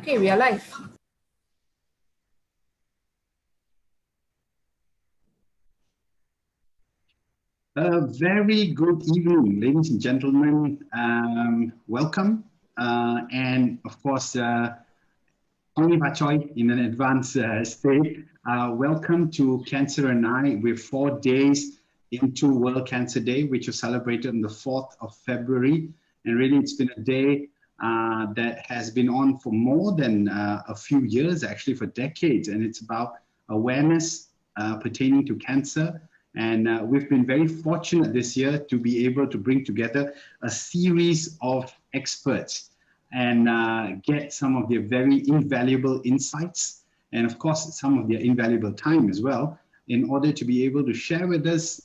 Okay, we are live. A very good evening, ladies and gentlemen. Welcome. And of course, Tony Pachoy in an advanced state. Welcome to Cancer and I. We're 4 days into World Cancer Day, which was celebrated on the 4th of February. And really, it's been a day that has been on for more than a few years, actually for decades. And it's about awareness pertaining to cancer. And we've been very fortunate this year to be able to bring together a series of experts and get some of their very invaluable insights and of course some of their invaluable time as well in order to be able to share with us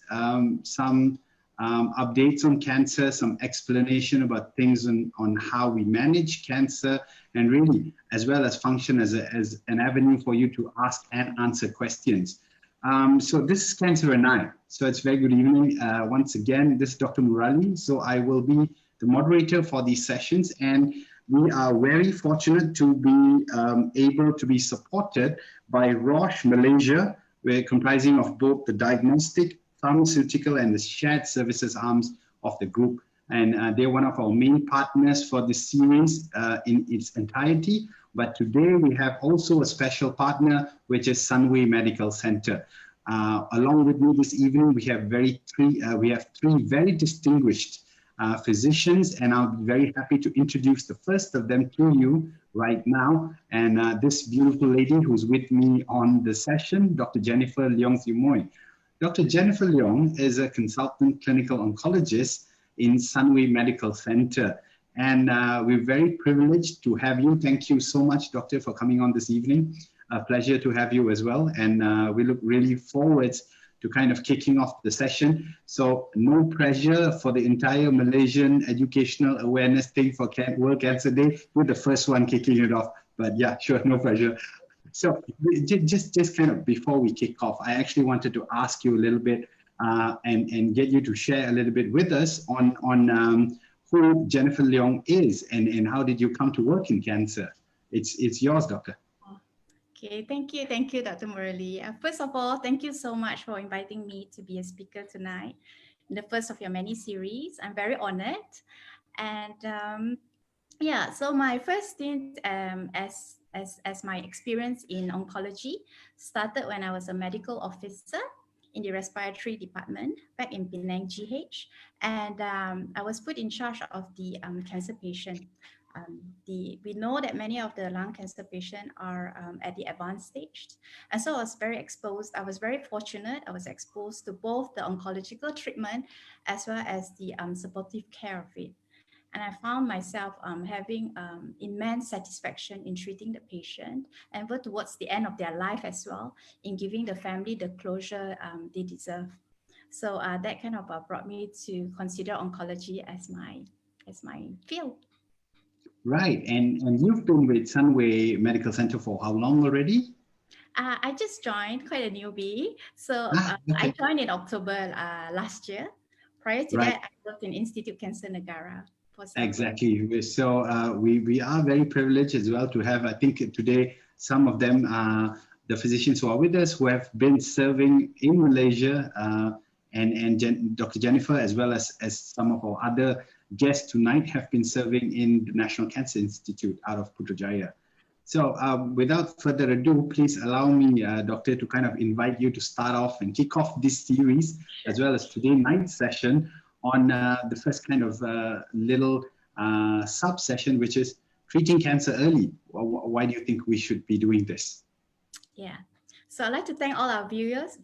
some updates on cancer, some explanation about things on how we manage cancer, and really as well as function as an avenue for you to ask and answer questions. So this is Cancer and I. So it's very good evening. Once again, this is Dr. Murali. So I will be the moderator for these sessions, and we are very fortunate to be able to be supported by Roche Malaysia. We're comprising of both the diagnostic, pharmaceutical, and the shared services arms of the group. And they're one of our main partners for this series in its entirety. But today we have also a special partner, which is Sunway Medical Center. Along with me this evening, we have three very distinguished physicians, and I'll be very happy to introduce the first of them to you right now. And this beautiful lady who's with me on the session, Dr. Jennifer Leong Simoy. Dr. Jennifer Leong is a consultant clinical oncologist in Sunway Medical Center. And we're very privileged to have you. Thank you so much, Doctor, for coming on this evening. A pleasure to have you as well. And we look really forward to kind of kicking off the session. So no pressure for the entire Malaysian educational awareness thing for World Cancer Day. We're the first one kicking it off. But yeah, sure, no pressure. So just kind of before we kick off, I actually wanted to ask you a little bit and get you to share a little bit with us on who Jennifer Leong is and how did you come to work in cancer? It's yours, Doctor. Okay, thank you, Dr. Murali. First of all, thank you so much for inviting me to be a speaker tonight in the first of your many series. I'm very honored. And yeah, so my first stint as my experience in oncology started when I was a medical officer in the respiratory department back in Penang GH, and I was put in charge of the cancer patient. We know that many of the lung cancer patients are at the advanced stage, and so I was very exposed. I was very fortunate. I was exposed to both the oncological treatment as well as the supportive care of it. And I found myself having immense satisfaction in treating the patient and towards the end of their life as well, in giving the family the closure they deserve. So that kind of brought me to consider oncology as my field. Right, and you've been with Sunway Medical Center for how long already? I just joined, quite a newbie. So okay. I joined in October last year. Prior to that, I worked in Institute Cancer Negara. Exactly. So we are very privileged as well to have, I think today, some of them, the physicians who are with us, who have been serving in Malaysia, and Dr. Jennifer, as well as some of our other guests tonight, have been serving in the National Cancer Institute out of Putrajaya. So without further ado, please allow me, Doctor, to kind of invite you to start off and kick off this series, as well as today's night session, on the first kind of little sub-session, which is treating cancer early. Why do you think we should be doing this? Yeah. So I'd like to thank all our viewers.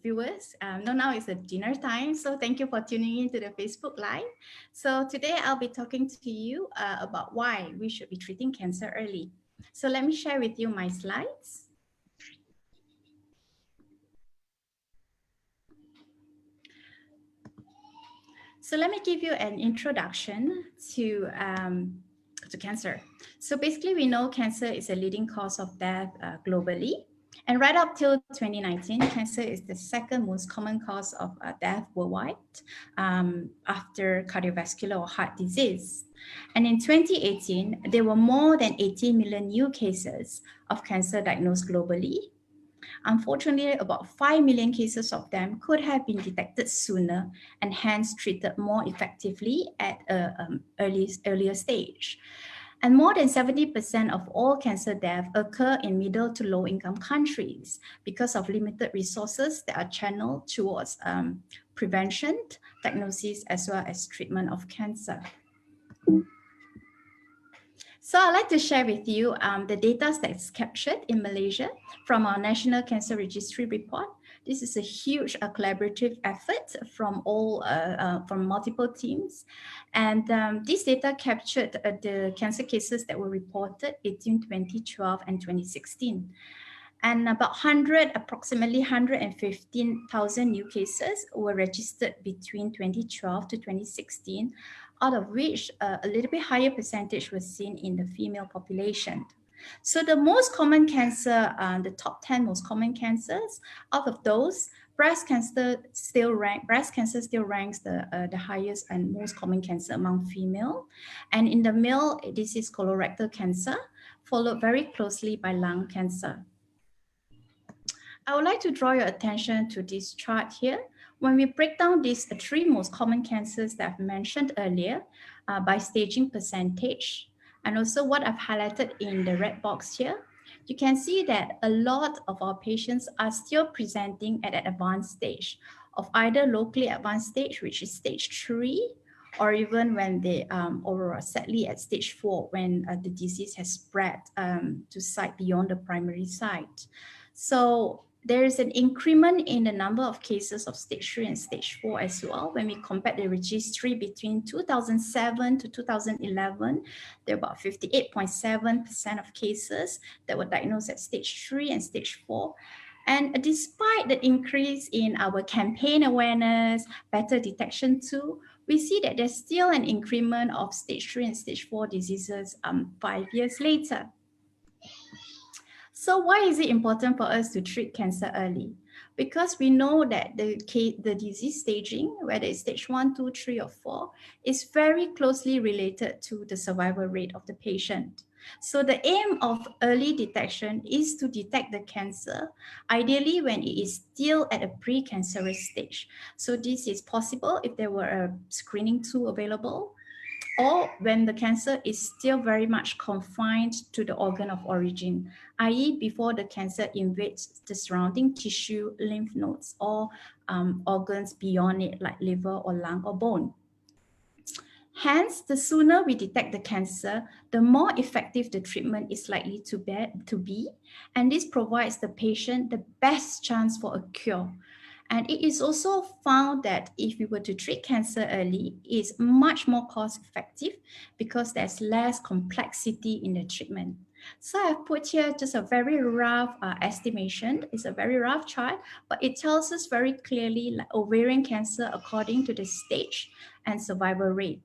Now it's a dinner time, so thank you for tuning in to the Facebook Live. So today I'll be talking to you about why we should be treating cancer early. So let me share with you my slides. So let me give you an introduction to cancer. So basically, we know cancer is a leading cause of death globally. And right up till 2019, cancer is the second most common cause of death worldwide after cardiovascular or heart disease. And in 2018, there were more than 18 million new cases of cancer diagnosed globally. Unfortunately, about 5 million cases of them could have been detected sooner and hence treated more effectively at an earlier stage. And more than 70% of all cancer deaths occur in middle to low income countries because of limited resources that are channeled towards prevention, diagnosis, as well as treatment of cancer. So I'd like to share with you the data that's captured in Malaysia from our National Cancer Registry report. This is a huge collaborative effort from from multiple teams. And this data captured the cancer cases that were reported between 2012 and 2016. And approximately 115,000 new cases were registered between 2012 to 2016, out of which a little bit higher percentage was seen in the female population. So the most common cancer, the top 10 most common cancers, out of those, breast cancer still ranks the highest and most common cancer among female. And in the male, this is colorectal cancer, followed very closely by lung cancer. I would like to draw your attention to this chart here. When we break down these three most common cancers that I've mentioned earlier by staging percentage, and also what I've highlighted in the red box here, you can see that a lot of our patients are still presenting at an advanced stage of either locally advanced stage, which is stage 3, or even when they or sadly at stage 4, when the disease has spread to site beyond the primary site. So there is an increment in the number of cases of stage 3 and stage 4 as well. When we compare the registry between 2007 to 2011, there were about 58.7% of cases that were diagnosed at stage 3 and stage 4. And despite the increase in our campaign awareness, better detection tool, we see that there's still an increment of stage 3 and stage 4 diseases 5 years later. So why is it important for us to treat cancer early? Because we know that the disease staging, whether it's stage 1, 2, 3, or 4, is very closely related to the survival rate of the patient. So the aim of early detection is to detect the cancer, ideally when it is still at a precancerous stage. So this is possible if there were a screening tool available, or when the cancer is still very much confined to the organ of origin, i.e. before the cancer invades the surrounding tissue, lymph nodes, or organs beyond it like liver or lung or bone. Hence, the sooner we detect the cancer, the more effective the treatment is likely to be, and this provides the patient the best chance for a cure. And it is also found that if we were to treat cancer early, it's much more cost effective because there's less complexity in the treatment. So I've put here just a very rough estimation. It's a very rough chart, but it tells us very clearly like ovarian cancer according to the stage and survival rate.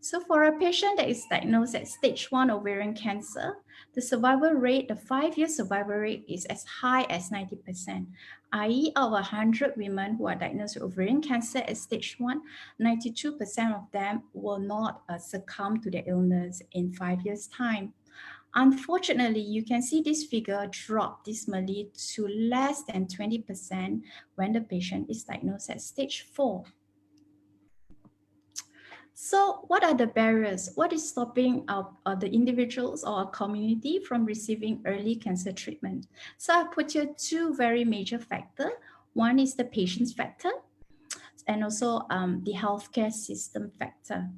So for a patient that is diagnosed at stage 1 ovarian cancer, the survival rate, the 5-year survival rate is as high as 90%, i.e. out of 100 women who are diagnosed with ovarian cancer at stage 1, 92% of them will not succumb to the illness in 5 years' time. Unfortunately, you can see this figure drop dismally to less than 20% when the patient is diagnosed at stage 4. So what are the barriers? What is stopping the individuals or our community from receiving early cancer treatment? So I put here 2 very major factors. One is the patient's factor and also the healthcare system factor.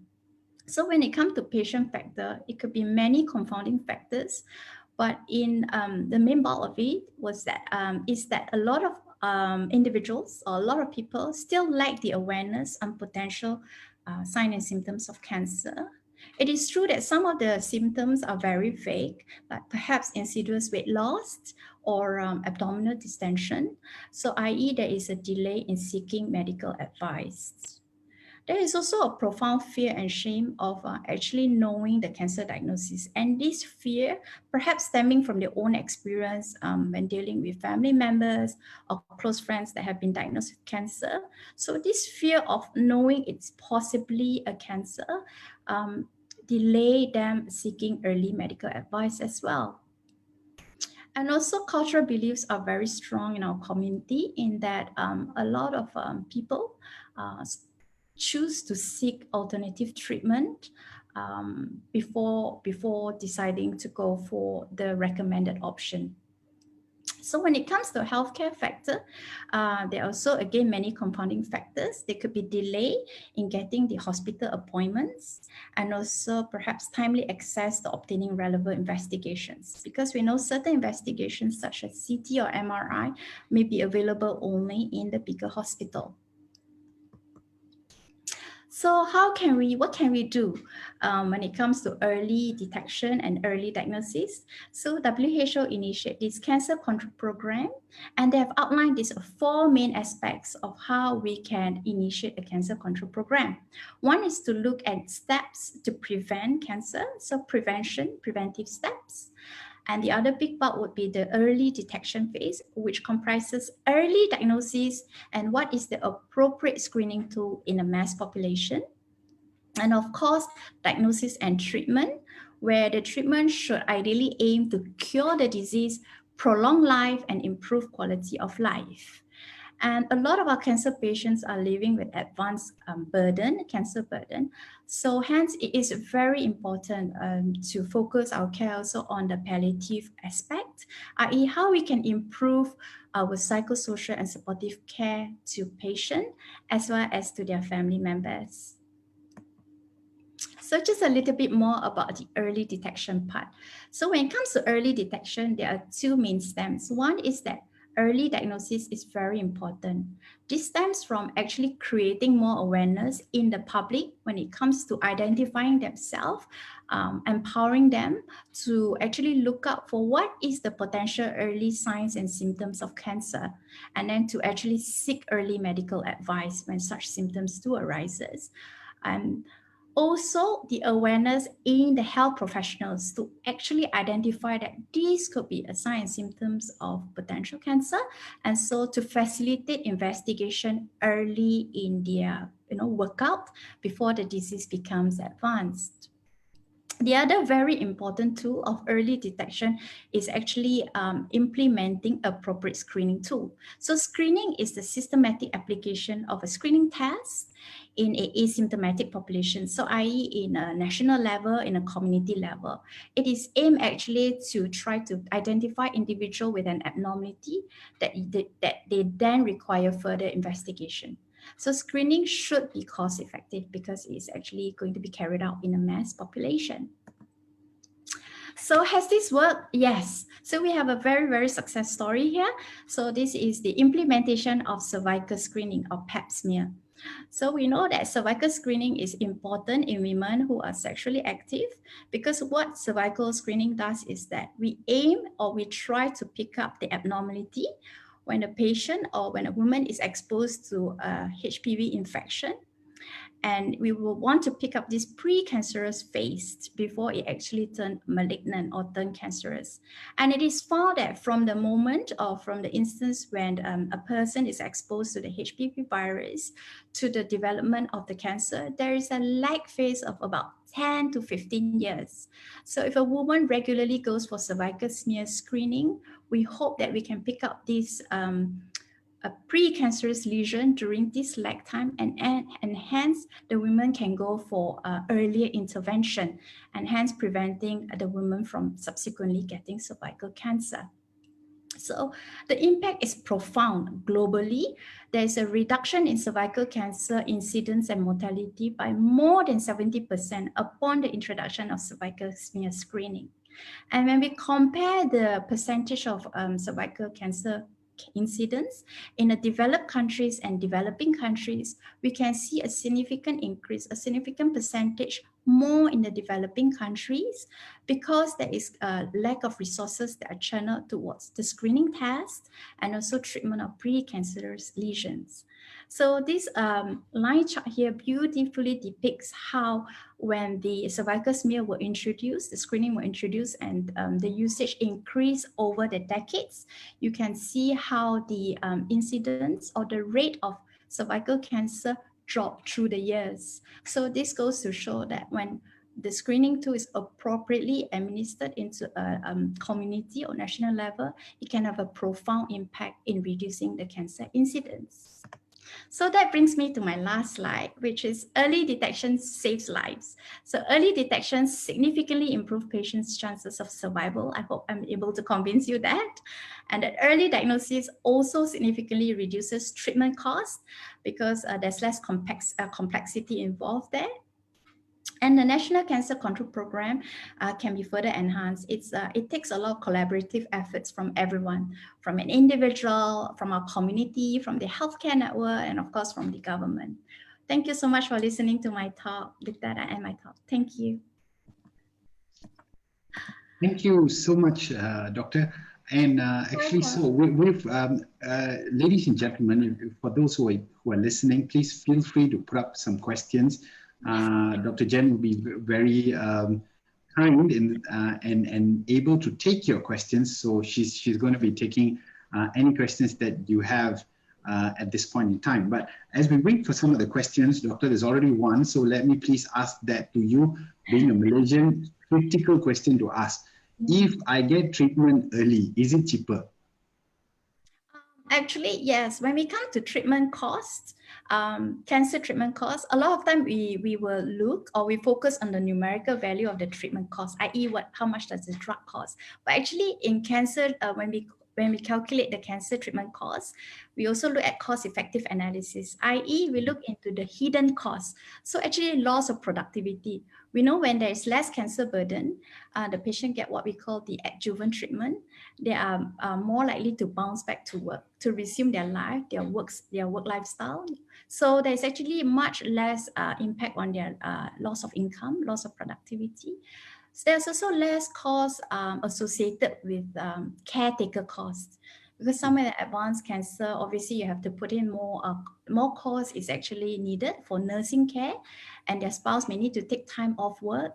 So when it comes to patient factor, it could be many confounding factors, but in the main bulk of it is that a lot of individuals or a lot of people still lack the awareness on potential signs and symptoms of cancer. It is true that some of the symptoms are very vague, like perhaps insidious weight loss or abdominal distension. So i.e. there is a delay in seeking medical advice. There is also a profound fear and shame of actually knowing the cancer diagnosis. And this fear, perhaps stemming from their own experience when dealing with family members or close friends that have been diagnosed with cancer. So this fear of knowing it's possibly a cancer delay them seeking early medical advice as well. And also cultural beliefs are very strong in our community in that a lot of people choose to seek alternative treatment before deciding to go for the recommended option. So when it comes to healthcare factor, there are also, again, many compounding factors. There could be delay in getting the hospital appointments and also perhaps timely access to obtaining relevant investigations, because we know certain investigations such as CT or MRI may be available only in the bigger hospital. So what can we do when it comes to early detection and early diagnosis? So WHO initiated this cancer control program, and they have outlined these 4 main aspects of how we can initiate a cancer control program. One is to look at steps to prevent cancer, so preventive steps. And the other big part would be the early detection phase, which comprises early diagnosis and what is the appropriate screening tool in a mass population. And of course, diagnosis and treatment, where the treatment should ideally aim to cure the disease, prolong life, and improve quality of life. And a lot of our cancer patients are living with advanced cancer burden. So hence, it is very important to focus our care also on the palliative aspect, i.e. how we can improve our psychosocial and supportive care to patients as well as to their family members. So just a little bit more about the early detection part. So when it comes to early detection, there are 2 main stems. One is that early diagnosis is very important. This stems from actually creating more awareness in the public when it comes to identifying themselves, empowering them to actually look out for what is the potential early signs and symptoms of cancer, and then to actually seek early medical advice when such symptoms do arise. And also the awareness in the health professionals to actually identify that these could be a sign and symptoms of potential cancer, and so to facilitate investigation early in their workout before the disease becomes advanced. The other very important tool of early detection is actually implementing appropriate screening tool. So screening is the systematic application of a screening test in an asymptomatic population. So i.e. in a national level, in a community level. It is aimed actually to try to identify individual with an abnormality that they then require further investigation. So screening should be cost effective because it's actually going to be carried out in a mass population. So has this worked? Yes. So we have a very, very success story here. So this is the implementation of cervical screening or pap smear. So we know that cervical screening is important in women who are sexually active, because what cervical screening does is that we aim or we try to pick up the abnormality when a patient or when a woman is exposed to a HPV infection. And we will want to pick up this precancerous phase before it actually turned malignant or turned cancerous. And it is found that from the moment or from the instance when a person is exposed to the HPV virus to the development of the cancer, there is a lag phase of about 10 to 15 years. So if a woman regularly goes for cervical smear screening, we hope that we can pick up this a precancerous lesion during this lag time, and hence the women can go for earlier intervention, and hence preventing the woman from subsequently getting cervical cancer. So the impact is profound globally. There's a reduction in cervical cancer incidence and mortality by more than 70% upon the introduction of cervical smear screening. And when we compare the percentage of cervical cancer incidence in the developed countries and developing countries, we can see a significant increase, a significant percentage more in the developing countries, because there is a lack of resources that are channeled towards the screening test and also treatment of precancerous lesions. So this line chart here beautifully depicts how when the cervical smear were introduced, the screening were introduced, and the usage increased over the decades, you can see how the incidence or the rate of cervical cancer dropped through the years. So this goes to show that when the screening tool is appropriately administered into a community or national level, it can have a profound impact in reducing the cancer incidence. So that brings me to my last slide, which is early detection saves lives. So early detection significantly improves patients' chances of survival. I hope I'm able to convince you that. And that early diagnosis also significantly reduces treatment costs because there's less complexity involved there. And the National Cancer Control Program can be further enhanced. It takes a lot of collaborative efforts from everyone, from an individual, from our community, from the healthcare network, and of course from the government. Thank you so much for listening to my talk. With that, I end my talk. Thank you. Thank you so much, Doctor. And actually, so we've, ladies and gentlemen, for those who are listening, please feel free to put up some questions. Dr. Jen will be very kind and able to take your questions. So she's going to be taking any questions that you have at this point in time. But as we wait for some of the questions, Doctor, there's already one. So let me please ask that to you, being a Malaysian, critical question to ask. If I get treatment early, is it cheaper? Actually, yes. When we come to treatment costs, cancer treatment costs, a lot of time we will look or we focus on the numerical value of the treatment cost, i.e. how much does the drug cost. But actually in cancer, when we calculate the cancer treatment costs, we also look at cost-effective analysis, i.e. we look into the hidden costs. So actually loss of productivity. We know when there is less cancer burden, the patient get what we call the adjuvant treatment. They are more likely to bounce back to work, to resume their life, their work lifestyle. So there's actually much less impact on their loss of income, loss of productivity. So there's also less cost associated with caretaker costs. Because somewhere in advanced cancer, obviously you have to put in more cost is actually needed for nursing care, and their spouse may need to take time off work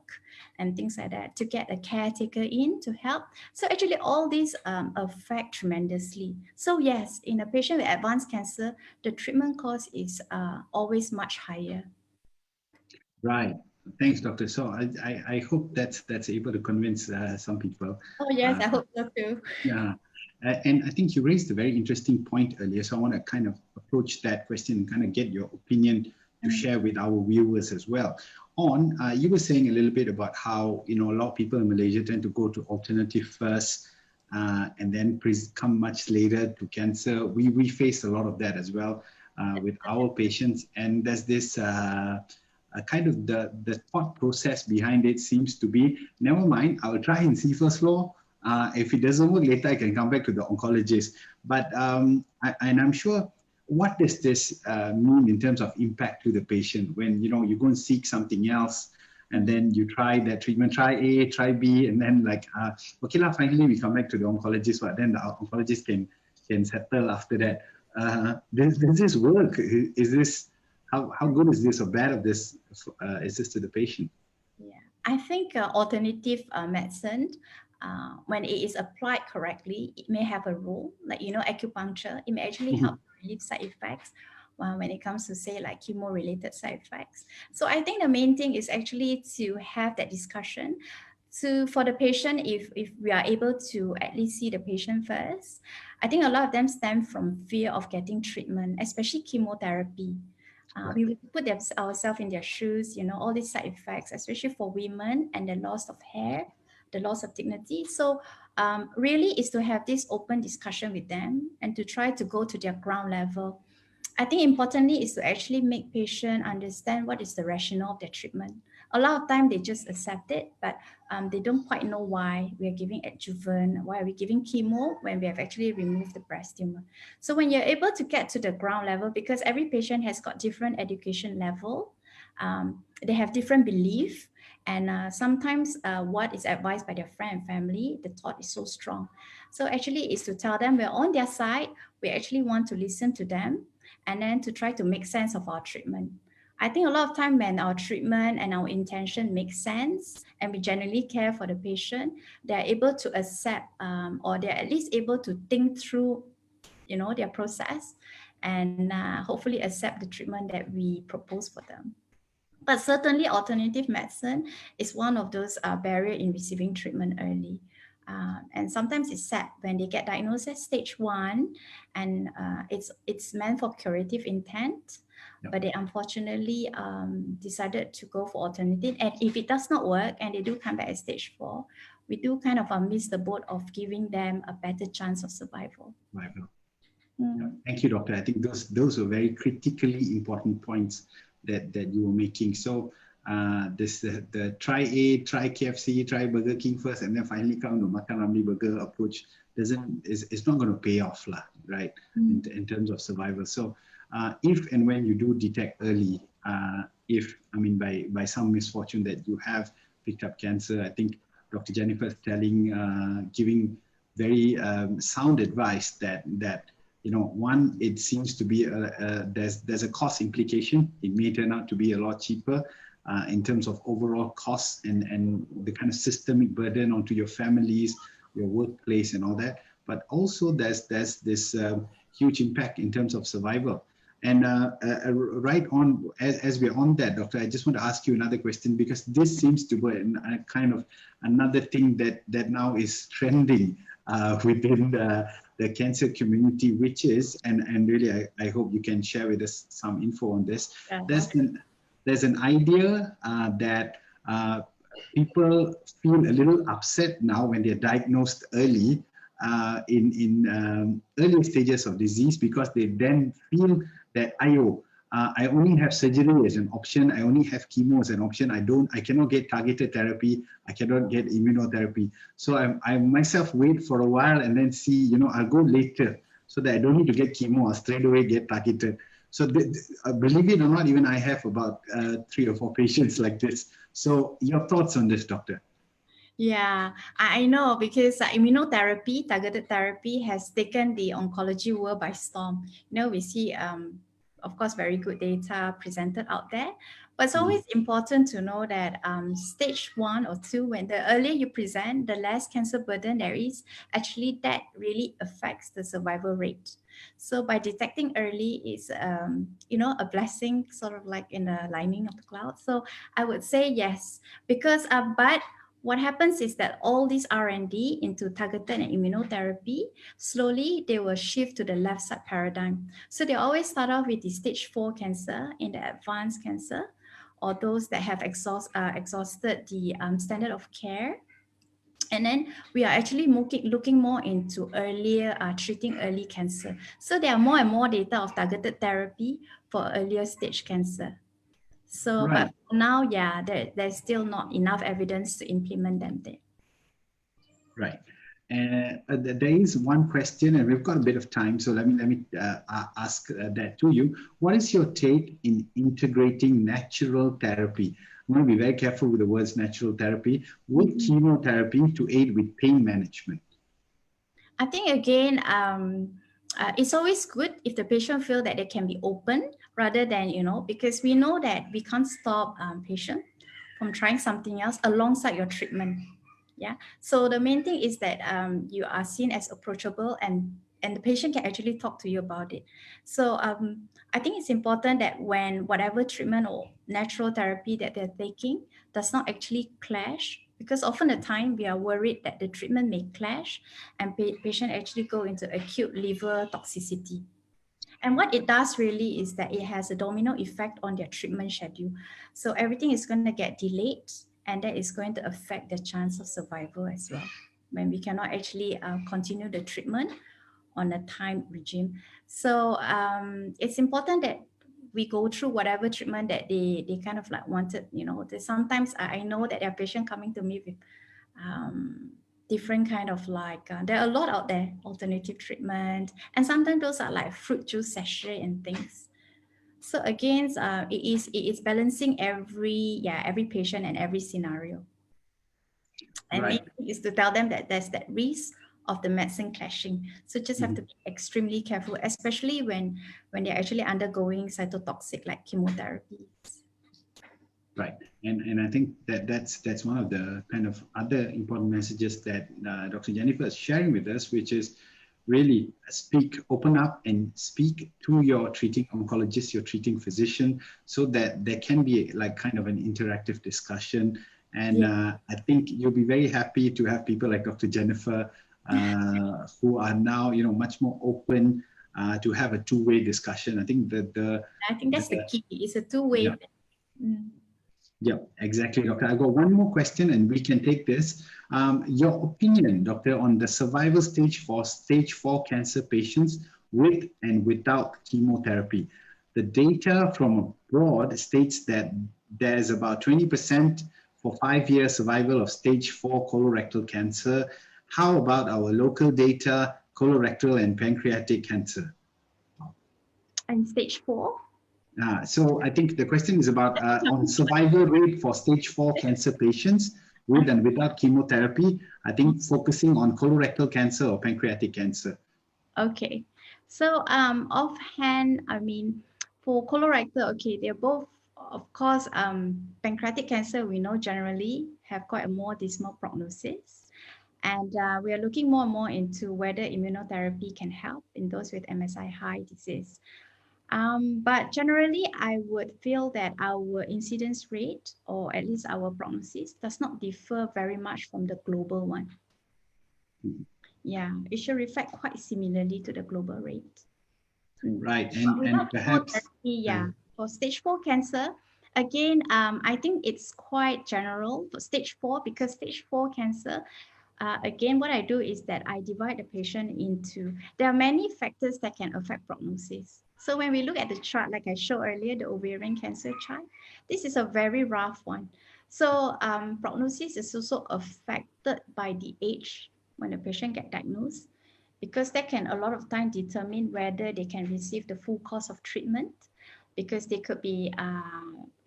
and things like that to get a caretaker in to help. So actually all these affect tremendously. So yes, in a patient with advanced cancer, the treatment cost is always much higher. Right. Thanks, Doctor. So I hope that's able to convince some people. Oh yes, I hope so too. Yeah. And I think you raised a very interesting point earlier. So I want to kind of approach that question and kind of get your opinion to share with our viewers as well. You were saying a little bit about how, a lot of people in Malaysia tend to go to alternative first and then come much later to cancer. We face a lot of that as well with our patients. And there's this kind of the thought process behind it seems to be, never mind, I'll try and see first floor. If it doesn't work later, I can come back to the oncologist. But I'm sure, what does this mean in terms of impact to the patient when you go and seek something else, and then you try that treatment, try A, try B, and then okay lah, finally we come back to the oncologist, but then the oncologist can settle after that. Does this work? Is this how good is this or bad of this is this to the patient? Yeah, I think alternative medicine, when it is applied correctly, it may have a role, like acupuncture. It may actually help relieve side effects when it comes to say like chemo-related side effects. So I think the main thing is actually to have that discussion. So for the patient, if we are able to at least see the patient first, I think a lot of them stem from fear of getting treatment, especially chemotherapy. We would put ourselves in their shoes, all these side effects, especially for women, and the loss of hair, the loss of dignity. So really is to have this open discussion with them and to try to go to their ground level. I think importantly is to actually make patient understand what is the rationale of their treatment. A lot of time they just accept it, but they don't quite know why we are giving adjuvant, why are we giving chemo when we have actually removed the breast tumor. So when you're able to get to the ground level, because every patient has got different education level, they have different belief, and sometimes what is advised by their friend and family, the thought is so strong. So actually is to tell them we're on their side, we actually want to listen to them. and then to try to make sense of our treatment. I think a lot of time when our treatment and our intention makes sense and we genuinely care for the patient, they're able to accept or they're at least able to think through, their process and hopefully accept the treatment that we propose for them. But certainly alternative medicine is one of those barrier in receiving treatment early. And sometimes it's sad when they get diagnosed as stage 1 and it's meant for curative intent. Yep. But they unfortunately decided to go for alternative. And if it does not work and they do come back at stage 4, we do kind of miss the boat of giving them a better chance of survival. Yeah. Thank you, Doctor. I think those are very critically important points that you were making. So the try A, try KFC, try Burger King first, and then finally come to Makan Ramly Burger approach it's not going to pay off, right? In terms of survival. So if and when you do detect early, by some misfortune that you have picked up cancer, I think Dr. Jennifer is giving very sound advice that one, it seems to be there's a cost implication. It may turn out to be a lot cheaper in terms of overall costs and the kind of systemic burden onto your families, your workplace, and all that. But also there's this huge impact in terms of survival. And right on, as we're on that, Doctor, I just want to ask you another question, because this seems to be a kind of another thing that now is trending within the cancer community, which is, and really I hope you can share with us some info on this. There's an idea that people feel a little upset now when they're diagnosed early in early stages of disease, because they then feel that I only have surgery as an option, I only have chemo as an option, I cannot get targeted therapy, I cannot get immunotherapy. So I myself wait for a while and then see, I'll go later so that I don't need to get chemo, I'll straight away get targeted. So believe it or not, even I have about 3 or 4 patients like this. So your thoughts on this, Doctor? Yeah, I know, because immunotherapy, targeted therapy has taken the oncology world by storm. We see, of course, very good data presented out there. But it's always important to know that stage 1 or 2, when the earlier you present, the less cancer burden there is, actually that really affects the survival rate. So by detecting early is, a blessing, sort of like in the lining of the cloud. So I would say yes, because, but what happens is that all this R&D into targeted and immunotherapy, slowly they will shift to the left side paradigm. So they always start off with the stage 4 cancer in the advanced cancer, or those that have exhausted the standard of care. And then we are actually looking more into earlier treating early cancer. So there are more and more data of targeted therapy for earlier stage cancer. So, right. But now, yeah, there's still not enough evidence to implement them there. Right. There is one question, and we've got a bit of time, so let me ask that to you. What is your take in integrating natural therapy? I'm going to be very careful with the words natural therapy with chemotherapy to aid with pain management. I think, again, it's always good if the patient feel that they can be open, rather than, because we know that we can't stop patient from trying something else alongside your treatment. Yeah. So the main thing is that you are seen as approachable, and the patient can actually talk to you about it. So I think it's important that when whatever treatment or natural therapy that they're taking does not actually clash, because often the time we are worried that the treatment may clash and patient actually go into acute liver toxicity. And what it does really is that it has a domino effect on their treatment schedule. So everything is going to get delayed, and that is going to affect the chance of survival as well, when we cannot actually continue the treatment on a time regime. So it's important that we go through whatever treatment that they kind of like wanted. Sometimes I know that there are patients coming to me with different kind of like, there are a lot out there, alternative treatment, and sometimes those are like fruit juice sachet and things. So again, it is balancing every patient and every scenario. And right. Main is to tell them that there's that risk of the medicine clashing. So just have to be extremely careful, especially when they're actually undergoing cytotoxic like chemotherapy. Right, and I think that's one of the kind of other important messages that Dr. Jennifer is sharing with us, which is really open up and speak to your treating oncologist, your treating physician, so that there can be like kind of an interactive discussion. And I think you'll be very happy to have people like Dr. Jennifer who are now, much more open to have a two-way discussion. I think that that's the key. It's a two-way. Yeah. Yeah, exactly, Doctor. I've got one more question and we can take this. Your opinion, Doctor, on the survival stage for stage 4 cancer patients with and without chemotherapy. The data from abroad states that there's about 20% for 5-year survival of stage 4 colorectal cancer. How about our local data, colorectal and pancreatic cancer? And stage 4? So I think the question is about on survival rate for stage 4 cancer patients with and without chemotherapy. I think focusing on colorectal cancer or pancreatic cancer. Okay, so offhand, I mean, for colorectal, okay, they're both, of course, pancreatic cancer, we know generally have quite a more dismal prognosis. And we are looking more and more into whether immunotherapy can help in those with MSI high disease. But generally, I would feel that our incidence rate, or at least our prognosis, does not differ very much from the global one. Yeah, it should reflect quite similarly to the global rate. Right, and perhaps... For stage 4 cancer, again, I think it's quite general for stage 4, because stage 4 cancer, again, what I do is that I divide the patient into, there are many factors that can affect prognosis. So when we look at the chart, like I showed earlier, the ovarian cancer chart, this is a very rough one. So prognosis is also affected by the age when the patient gets diagnosed, because that can a lot of time determine whether they can receive the full course of treatment, because they could be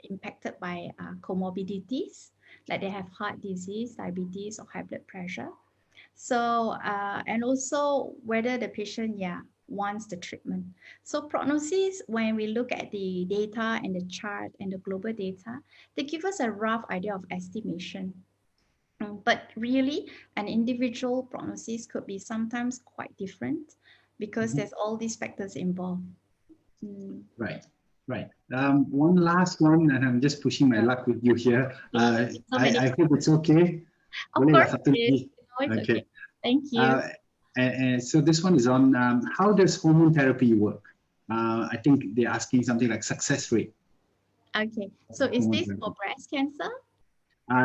impacted by comorbidities, like they have heart disease, diabetes, or high blood pressure. So, and also whether the patient, wants the treatment. So prognosis, when we look at the data and the chart and the global data, they give us a rough idea of estimation. But really, an individual prognosis could be sometimes quite different, because there's all these factors involved. Right. Right. One last one, and I'm just pushing my luck with you here. I hope it's okay. Of course it is. Okay. Thank you. And so this one is on how does hormone therapy work? I think they're asking something like success rate. Okay. So is this for breast cancer?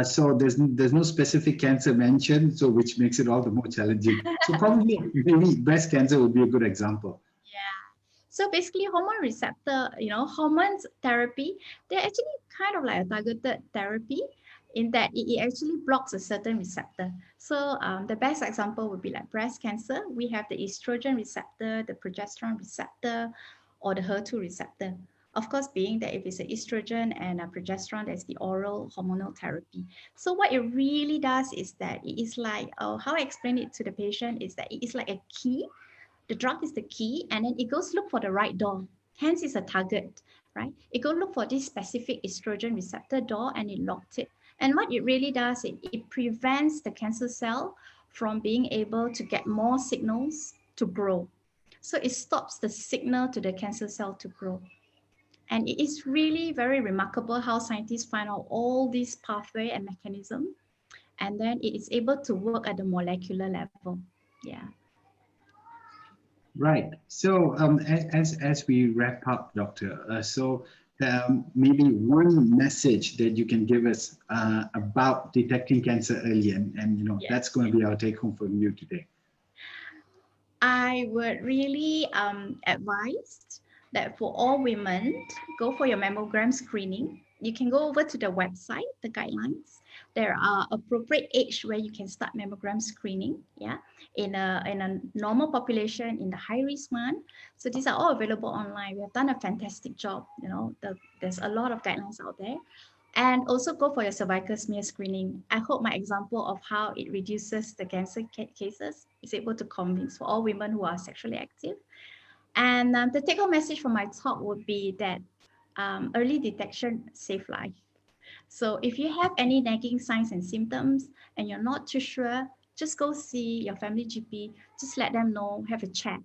So there's no specific cancer mentioned, so which makes it all the more challenging. So probably maybe breast cancer would be a good example. So basically hormone receptor, hormones therapy, they're actually kind of like a targeted therapy in that it actually blocks a certain receptor. So the best example would be like breast cancer. We have the estrogen receptor, the progesterone receptor, or the HER2 receptor. Of course, being that if it's an estrogen and a progesterone, that's the oral hormonal therapy. So what it really does is that it is like, how I explain it to the patient is that it is like a key. The drug is the key, and then it goes look for the right door. Hence, it's a target, right? It goes look for this specific estrogen receptor door, and it locked it. And what it really does, it prevents the cancer cell from being able to get more signals to grow. So it stops the signal to the cancer cell to grow. And it is really very remarkable how scientists find out all these pathway and mechanism, and then it is able to work at the molecular level. Yeah. Right. So as we wrap up, Doctor, maybe one message that you can give us about detecting cancer early, and that's going to be our take home from you today. I would really advise that for all women, go for your mammogram screening. You can go over to the website, the guidelines. There are appropriate age where you can start mammogram screening, in a normal population, in the high risk one. So these are all available online. We have done a fantastic job. There's a lot of guidelines out there. And also go for your cervical smear screening. I hope my example of how it reduces the cancer cases is able to convince for all women who are sexually active. And the take-home message from my talk would be that early detection saves life. So if you have any nagging signs and symptoms and you're not too sure, just go see your family GP. Just let them know, have a chat.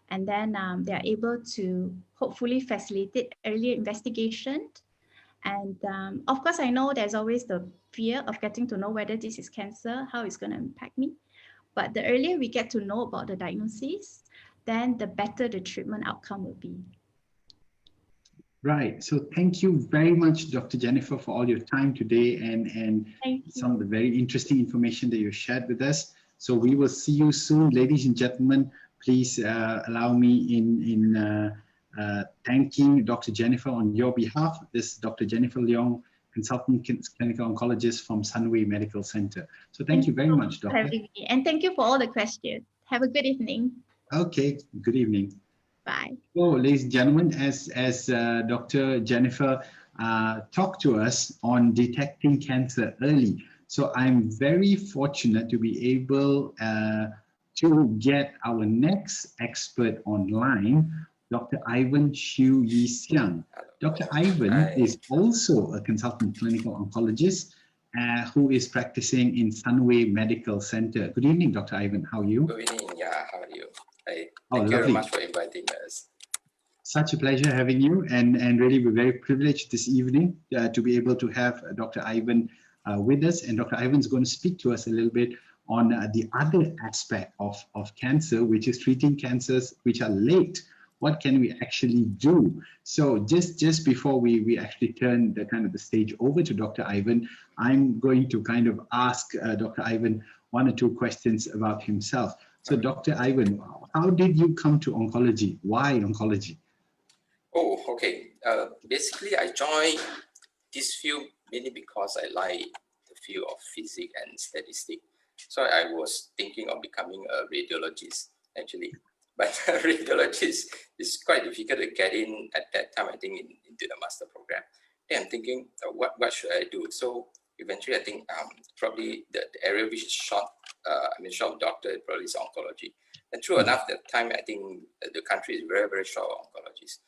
And then they're able to hopefully facilitate earlier investigation. And of course, I know there's always the fear of getting to know whether this is cancer, how it's going to impact me. But the earlier we get to know about the diagnosis, then the better the treatment outcome will be. Right. So thank you very much, Dr. Jennifer, for all your time today and some of the very interesting information that you shared with us. So we will see you soon, ladies and gentlemen. Please allow me in thanking Dr. Jennifer on your behalf. This is Dr. Jennifer Leong, consultant clinical oncologist from Sunway Medical Center. So thank you very much, Doctor. And thank you for all the questions. Have a good evening. Okay. Good evening. Bye. So, ladies and gentlemen, as Dr. Jennifer talked to us on detecting cancer early, so I'm very fortunate to be able to get our next expert online, Dr. Ivan Xu Yi Xiang. Dr. Ivan is also a consultant clinical oncologist who is practicing in Sunway Medical Center. Good evening, Dr. Ivan. How are you? Good evening. Yeah, how are you? Thank you very much for inviting us. Such a pleasure having you, and really we're very privileged this evening to be able to have Dr. Ivan with us. And Dr. Ivan is going to speak to us a little bit on the other aspect of cancer, which is treating cancers which are late. What can we actually do? So just before we actually turn the stage over to Dr. Ivan, I'm going to kind of ask Dr. Ivan one or two questions about himself. So Dr. Ivan, how did you come to oncology? Why oncology? Oh, okay. Basically, I joined this field mainly because I like the field of physics and statistics. So I was thinking of becoming a radiologist, actually. But radiologist is quite difficult to get in at that time, I think, into the master program. Then I'm thinking, what should I do? So eventually, I think probably the area which is short of doctor probably is oncology. And true enough, that time, I think the country is very, very short of oncologists.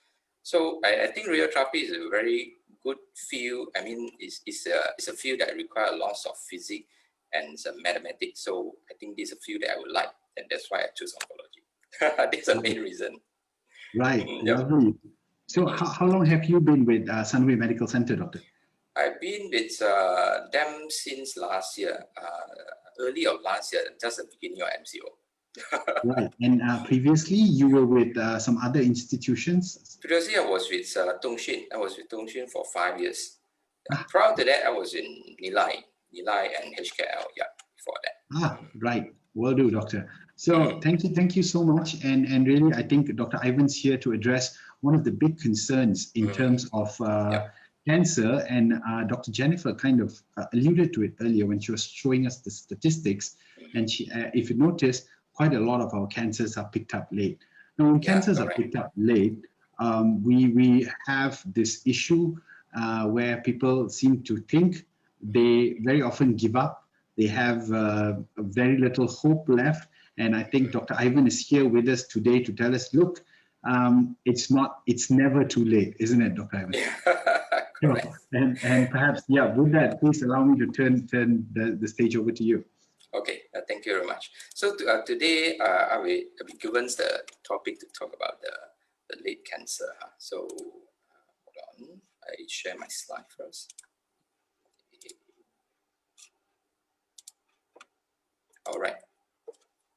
So I think radiotherapy is a very good field. I mean, it's a field that requires lots of physics and mathematics. So I think this is a field that I would like, and that's why I choose oncology. That's the main reason. Right, lovely. So how long have you been with Sunway Medical Center, Doctor? I've been with them since last year, early of last year, just the beginning of MCO. Right, and previously you were with some other institutions? Previously I was with Dongxun. I was with Dongxun for 5 years. Prior to that, I was in Nilai and HKL, yeah, before that. Right, will do, Doctor. So thank you so much. And really, I think Dr. Ivan's here to address one of the big concerns in terms of cancer. And Dr. Jennifer kind of alluded to it earlier when she was showing us the statistics. And she, if you notice, quite a lot of our cancers are picked up late. Now, when cancers are picked up late, we have this issue where people seem to think they very often give up. They have very little hope left. And I think Dr. Ivan is here with us today to tell us, look, it's never too late, isn't it, Dr. Ivan? Correct. And perhaps, with that, please allow me to turn the stage over to you. Okay, thank you very much. So today I will be given the topic to talk about the late cancer. So hold on, I share my slide first. All right.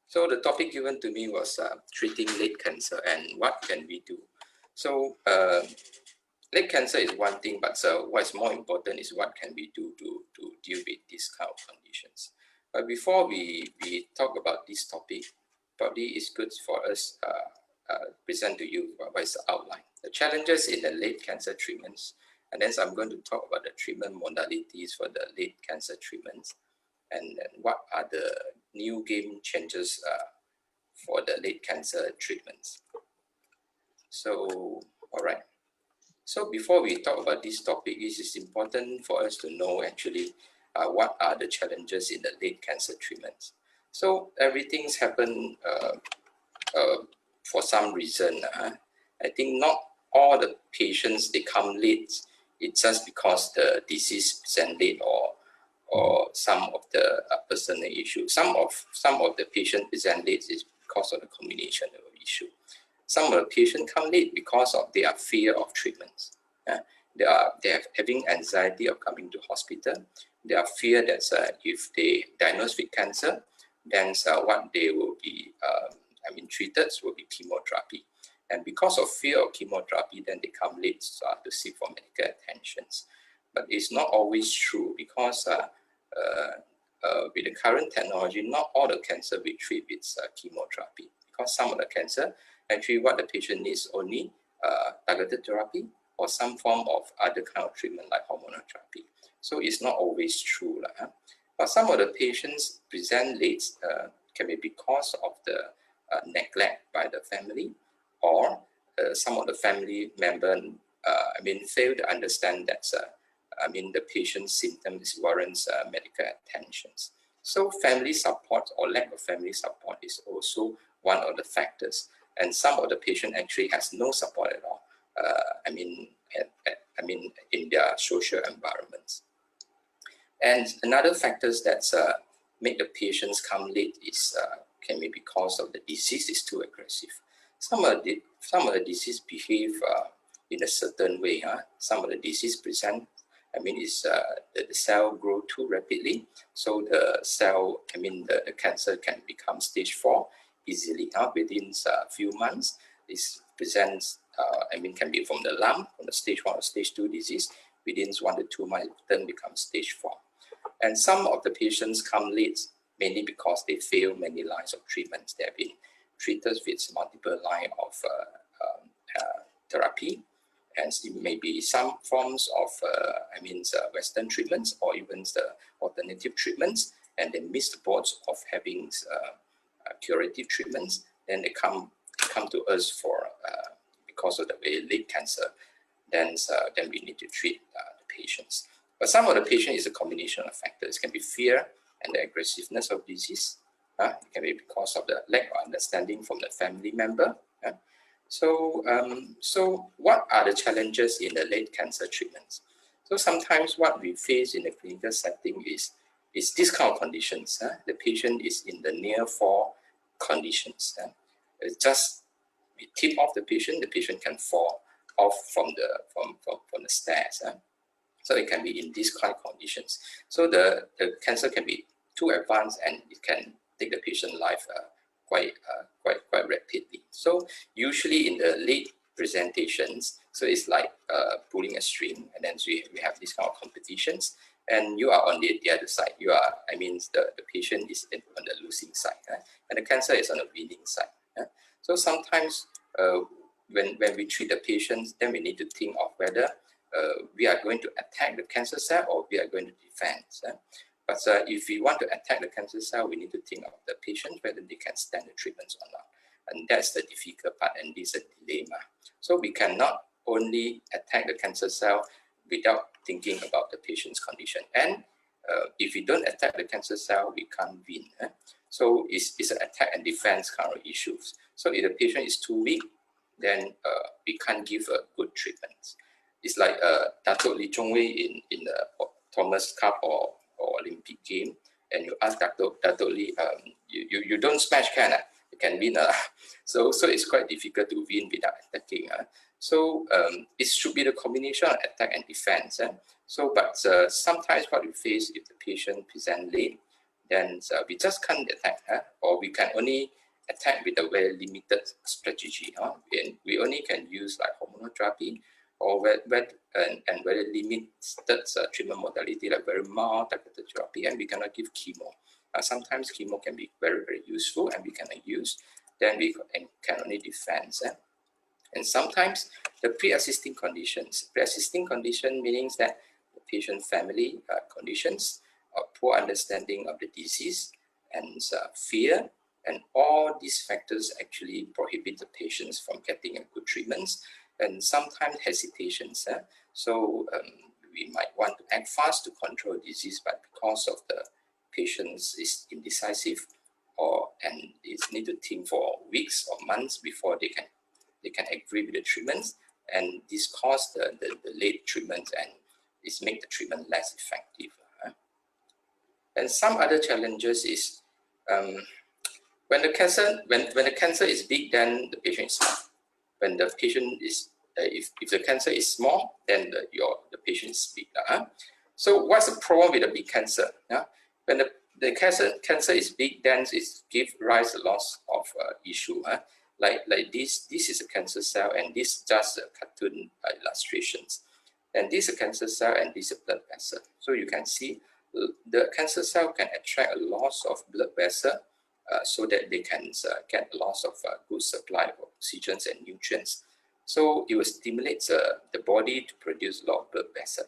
So the topic given to me was treating late cancer and what can we do. So late cancer is one thing, but what's more important is what can we do to deal with these kind of conditions. But before we talk about this topic, probably it's good for us present to you what is the outline. The challenges in the late cancer treatments, and then I'm going to talk about the treatment modalities for the late cancer treatments, and what are the new game changers for the late cancer treatments. So, all right. So before we talk about this topic, it is important for us to know actually what are the challenges in the late cancer treatments. So everything's happened for some reason. I think not all the patients, they come late. It's just because the disease present late or some of the personal issues. Some of the patient present late is because of the combination of issue. Some of the patients come late because of their fear of treatments. They are having anxiety of coming to hospital. They are fear that if they diagnosed with cancer, then what they will be treated will be chemotherapy. And because of fear of chemotherapy, then they come late to seek for medical attentions. But it's not always true, because with the current technology, not all the cancer we treat with chemotherapy. Because some of the cancer, actually what the patient needs only targeted therapy or some form of other kind of treatment like hormonal therapy. So it's not always true. But some of the patients present late can be because of the neglect by the family, or some of the family member fail to understand that the patient's symptoms warrants medical attentions. So family support or lack of family support is also one of the factors. And some of the patient actually has no support at all. In their social environments. And another factors that make the patients come late is can be because of the disease is too aggressive. Some of the disease behave in a certain way. Some of the disease present, the cell grow too rapidly, so the cell, the cancer can become stage 4 easily within a few months. This presents, can be from the lump, from the stage 1 or stage 2 disease. Within 1 to 2 months, then becomes stage 4. And some of the patients come late mainly because they fail many lines of treatments. They have been treated with multiple lines of therapy, and it may be some forms of Western treatments or even the alternative treatments, and they miss the boat of having curative treatments. Then they come to us for because of the very late cancer. Then we need to treat the patients. But some of the patient is a combination of factors. It can be fear and the aggressiveness of disease. It can be because of the lack of understanding from the family member. So what are the challenges in the late cancer treatments? So sometimes what we face in the clinical setting is this kind of conditions. The patient is in the near fall conditions. It's just we tip off the patient can fall off from the stairs. So it can be in these kind of conditions. So the cancer can be too advanced, and it can take the patient life quite rapidly. So usually in the late presentations, so it's like pulling a string, and then we have these kind of competitions, and you are on the other side. You are, the patient is on the losing side, and the cancer is on the winning side. So sometimes when we treat the patients, then we need to think of whether we are going to attack the cancer cell or we are going to defend. But if we want to attack the cancer cell, we need to think of the patient, whether they can stand the treatments or not. And that's the difficult part, and this is a dilemma. So we cannot only attack the cancer cell without thinking about the patient's condition. And if we don't attack the cancer cell, we can't win. So it's an attack and defense kind of issues. So if the patient is too weak, then we can't give a good treatment. It's like Dato Lee Chong Wei in the Thomas Cup or Olympic game, and you ask Dato Lee, you don't smash can, you can win. So it's quite difficult to win without attacking. So it should be the combination of attack and defense. But sometimes what we face, if the patient presents late, then we just can't attack, or we can only attack with a very limited strategy. And we only can use like hormonal therapy, or and very limited treatment modality, like very mild targeted therapy, and we cannot give chemo. Sometimes chemo can be very, very useful, and we cannot use. Then we can only defend. And sometimes the pre-existing conditions. Pre-existing condition means that the patient family conditions, poor understanding of the disease, and fear, and all these factors actually prohibit the patients from getting a good treatments. and sometimes hesitations. So we might want to act fast to control disease, but because of the patients is indecisive, and is need to think for weeks or months before they can agree with the treatments, and this cause the late treatment and is make the treatment less effective. And some other challenges is when the cancer is big, then the patient is small. When the patient is if the cancer is small, then the patient is big. So what's the problem with the big cancer? When the cancer is big, then it gives rise to lots of issue. Like this is a cancer cell, and this just a cartoon illustrations. And this is a cancer cell, and this is a blood vessel. So you can see the cancer cell can attract a loss of blood vessel, so that they can get loss of good supply of oxygen and nutrients. So it will stimulate the body to produce a lot of blood vessel.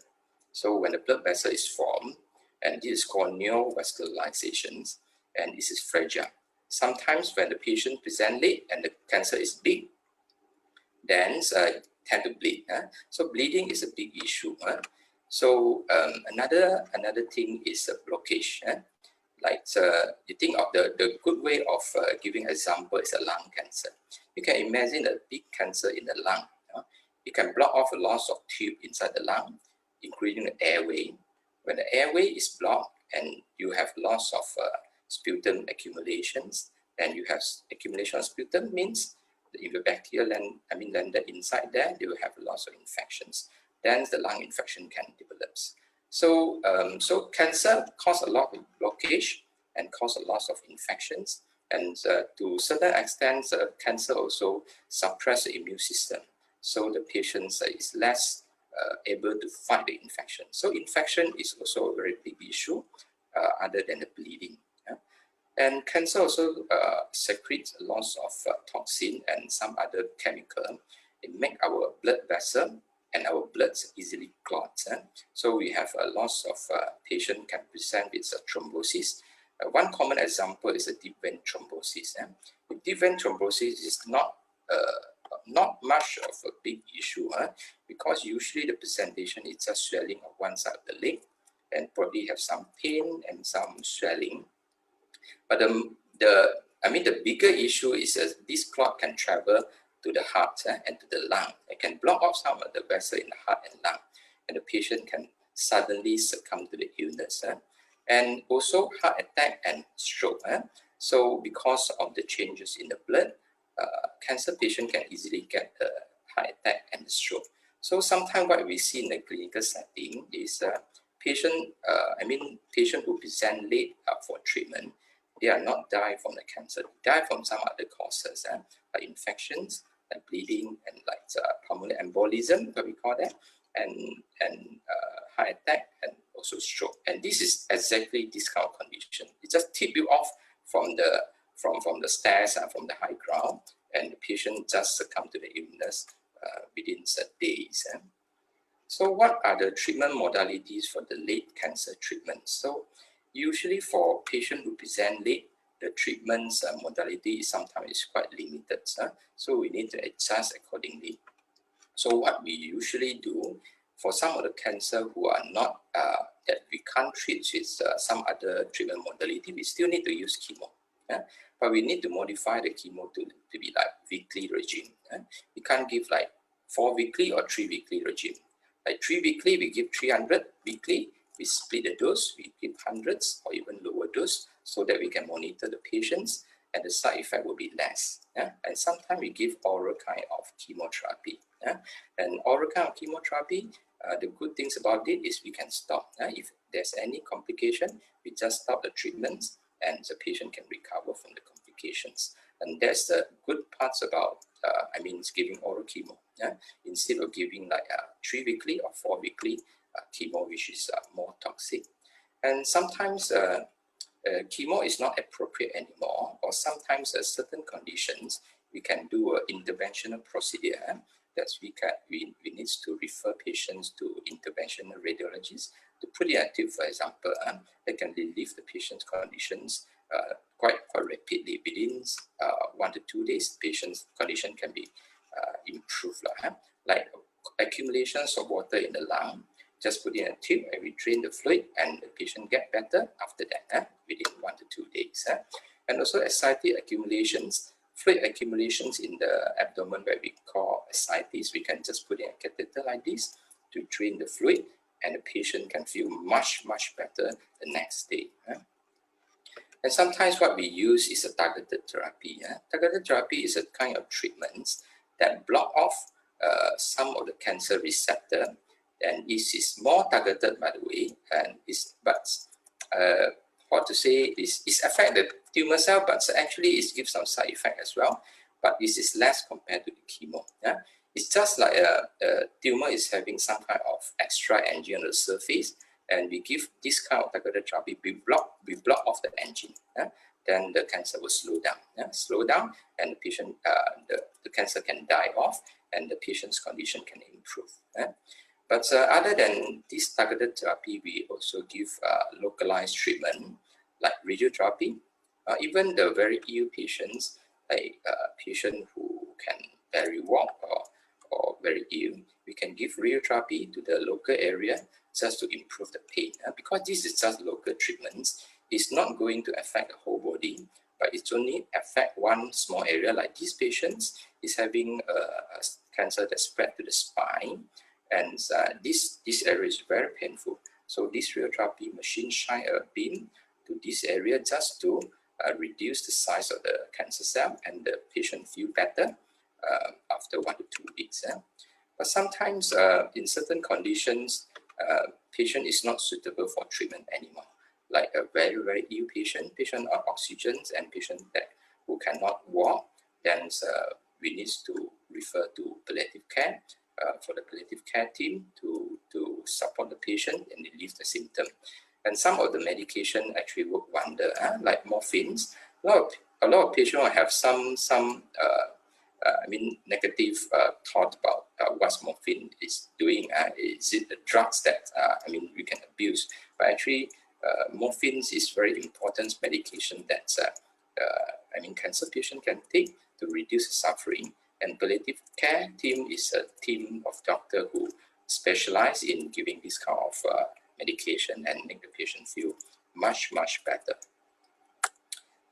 So when the blood vessel is formed, and this is called neovascularizations, and this is fragile. Sometimes when the patient presents late and the cancer is big, then tend to bleed. So bleeding is a big issue. So another thing is a blockage. Like you think of the good way of giving example is a lung cancer. You can imagine a big cancer in the lung. It can block off a loss of tube inside the lung, including the airway. When the airway is blocked and you have loss of sputum accumulations, then you have accumulation of sputum means that if the bacteria landed inside there, they will have a loss of infections. Then the lung infection can develop. So, so cancer causes a lot of blockage and cause a loss of infections. And to a certain extent, cancer also suppresses the immune system. So the patient is less able to fight the infection. So infection is also a very big issue other than the bleeding. And cancer also secretes a loss of toxin and some other chemical. It makes our blood vessel and our blood easily clots. So we have a loss of patient can present with thrombosis. One common example is a deep vein thrombosis. Deep vein thrombosis is not much of a big issue because usually the presentation is just swelling of one side of the leg and probably have some pain and some swelling. But the bigger issue is this clot can travel to the heart and to the lung. It can block off some of the vessel in the heart and lung, and the patient can suddenly succumb to the illness. And also heart attack and stroke. So because of the changes in the blood, cancer patient can easily get a heart attack and stroke. So sometimes what we see in the clinical setting is patient who present late for treatment, they are not die from the cancer, they die from some other causes, like infections, like bleeding, and like pulmonary embolism, what we call that, and heart attack, and also stroke. And this is exactly this kind of condition. It just tip you off from the stairs and from the high ground, and the patient just succumb to the illness within days. So what are the treatment modalities for the late cancer treatment? So usually for patients who present late, the treatment's modality sometimes is quite limited. So we need to adjust accordingly. So what we usually do for some of the cancer who are not, that we can't treat with some other treatment modality, we still need to use chemo. But we need to modify the chemo to be like weekly regime. We can't give like 4 weekly or 3 weekly regime. Like 3 weekly, we give 300 weekly. We split the dose, we give hundreds or even lower dose so that we can monitor the patients and the side effect will be less. And sometimes we give oral kind of chemotherapy. And oral kind of chemotherapy, the good things about it is we can stop. If there's any complication, we just stop the treatments and the patient can recover from the complications. And that's the good parts about giving oral chemo. Instead of giving like 3 weekly or 4 weekly chemo, which is more toxic. And sometimes chemo is not appropriate anymore, or sometimes certain conditions we can do an interventional procedure that we need to refer patients to interventional radiologists to palliative, for example, that can relieve the patient's conditions quite rapidly. Within 1 to 2 days, patient's condition can be improved. accumulations of water in the lung, just put in a tube and we drain the fluid and the patient get better after that, within 1 to 2 days. And also ascites accumulations, fluid accumulations in the abdomen where we call ascites. We can just put in a catheter like this to drain the fluid and the patient can feel much, much better the next day. And sometimes what we use is a targeted therapy. Targeted therapy is a kind of treatment that block off some of the cancer receptor, and this is more targeted, by the way, and what to say is affect the tumor cell, but actually it gives some side effect as well, but this is less compared to the chemo. It's just like a tumor is having some kind of extra engine on the surface, and we give this kind of targeted therapy, we block off the engine. Then the cancer will slow down, and the patient, the cancer can die off, and the patient's condition can improve. But other than this targeted therapy, we also give localized treatment like radiotherapy. Even the very ill patients, like patient who can barely walk or very ill, we can give radiotherapy to the local area just to improve the pain. Because this is just local treatments, it's not going to affect the whole body, but it's only affect one small area. Like these patients is having a cancer that spread to the spine, and this area is very painful. So this radiotherapy machine shine a beam to this area just to reduce the size of the cancer cell, and the patient feel better after 1 to 2 weeks. But sometimes in certain conditions, patient is not suitable for treatment anymore. Like a very, very ill patient on oxygen, and patient who cannot walk, then we need to refer to palliative care for the palliative care team to support the patient and relieve the symptom. And some of the medication actually work wonder, like morphines. A lot of patients have some negative thought about what morphine is doing. Is it the drugs that we can abuse? But actually, morphine is very important medication that cancer patient can take to reduce suffering. And palliative care team is a team of doctors who specialize in giving this kind of medication and make the patient feel much, much better.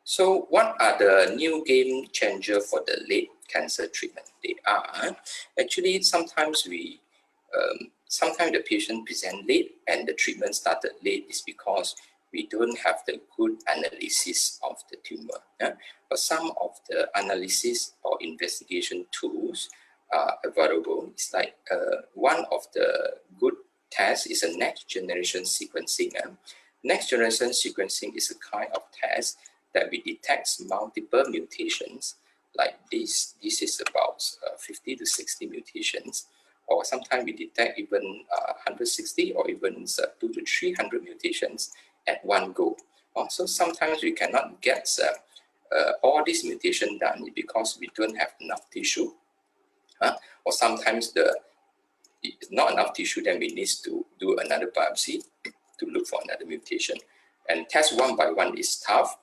So what are the new game changer for the late cancer treatment? They are actually sometimes the patient present late and the treatment started late is because we don't have the good analysis of the tumor. But some of the analysis or investigation tools are available. It's like one of the good tests is a next generation sequencing. Next generation sequencing is a kind of test that we detect multiple mutations like this. This is about 50 to 60 mutations, or sometimes we detect even 160 or even 200 to 300 mutations at one go. So sometimes we cannot get all these mutations done because we don't have enough tissue, or sometimes it's not enough tissue, then we need to do another biopsy to look for another mutation. And test one by one is tough,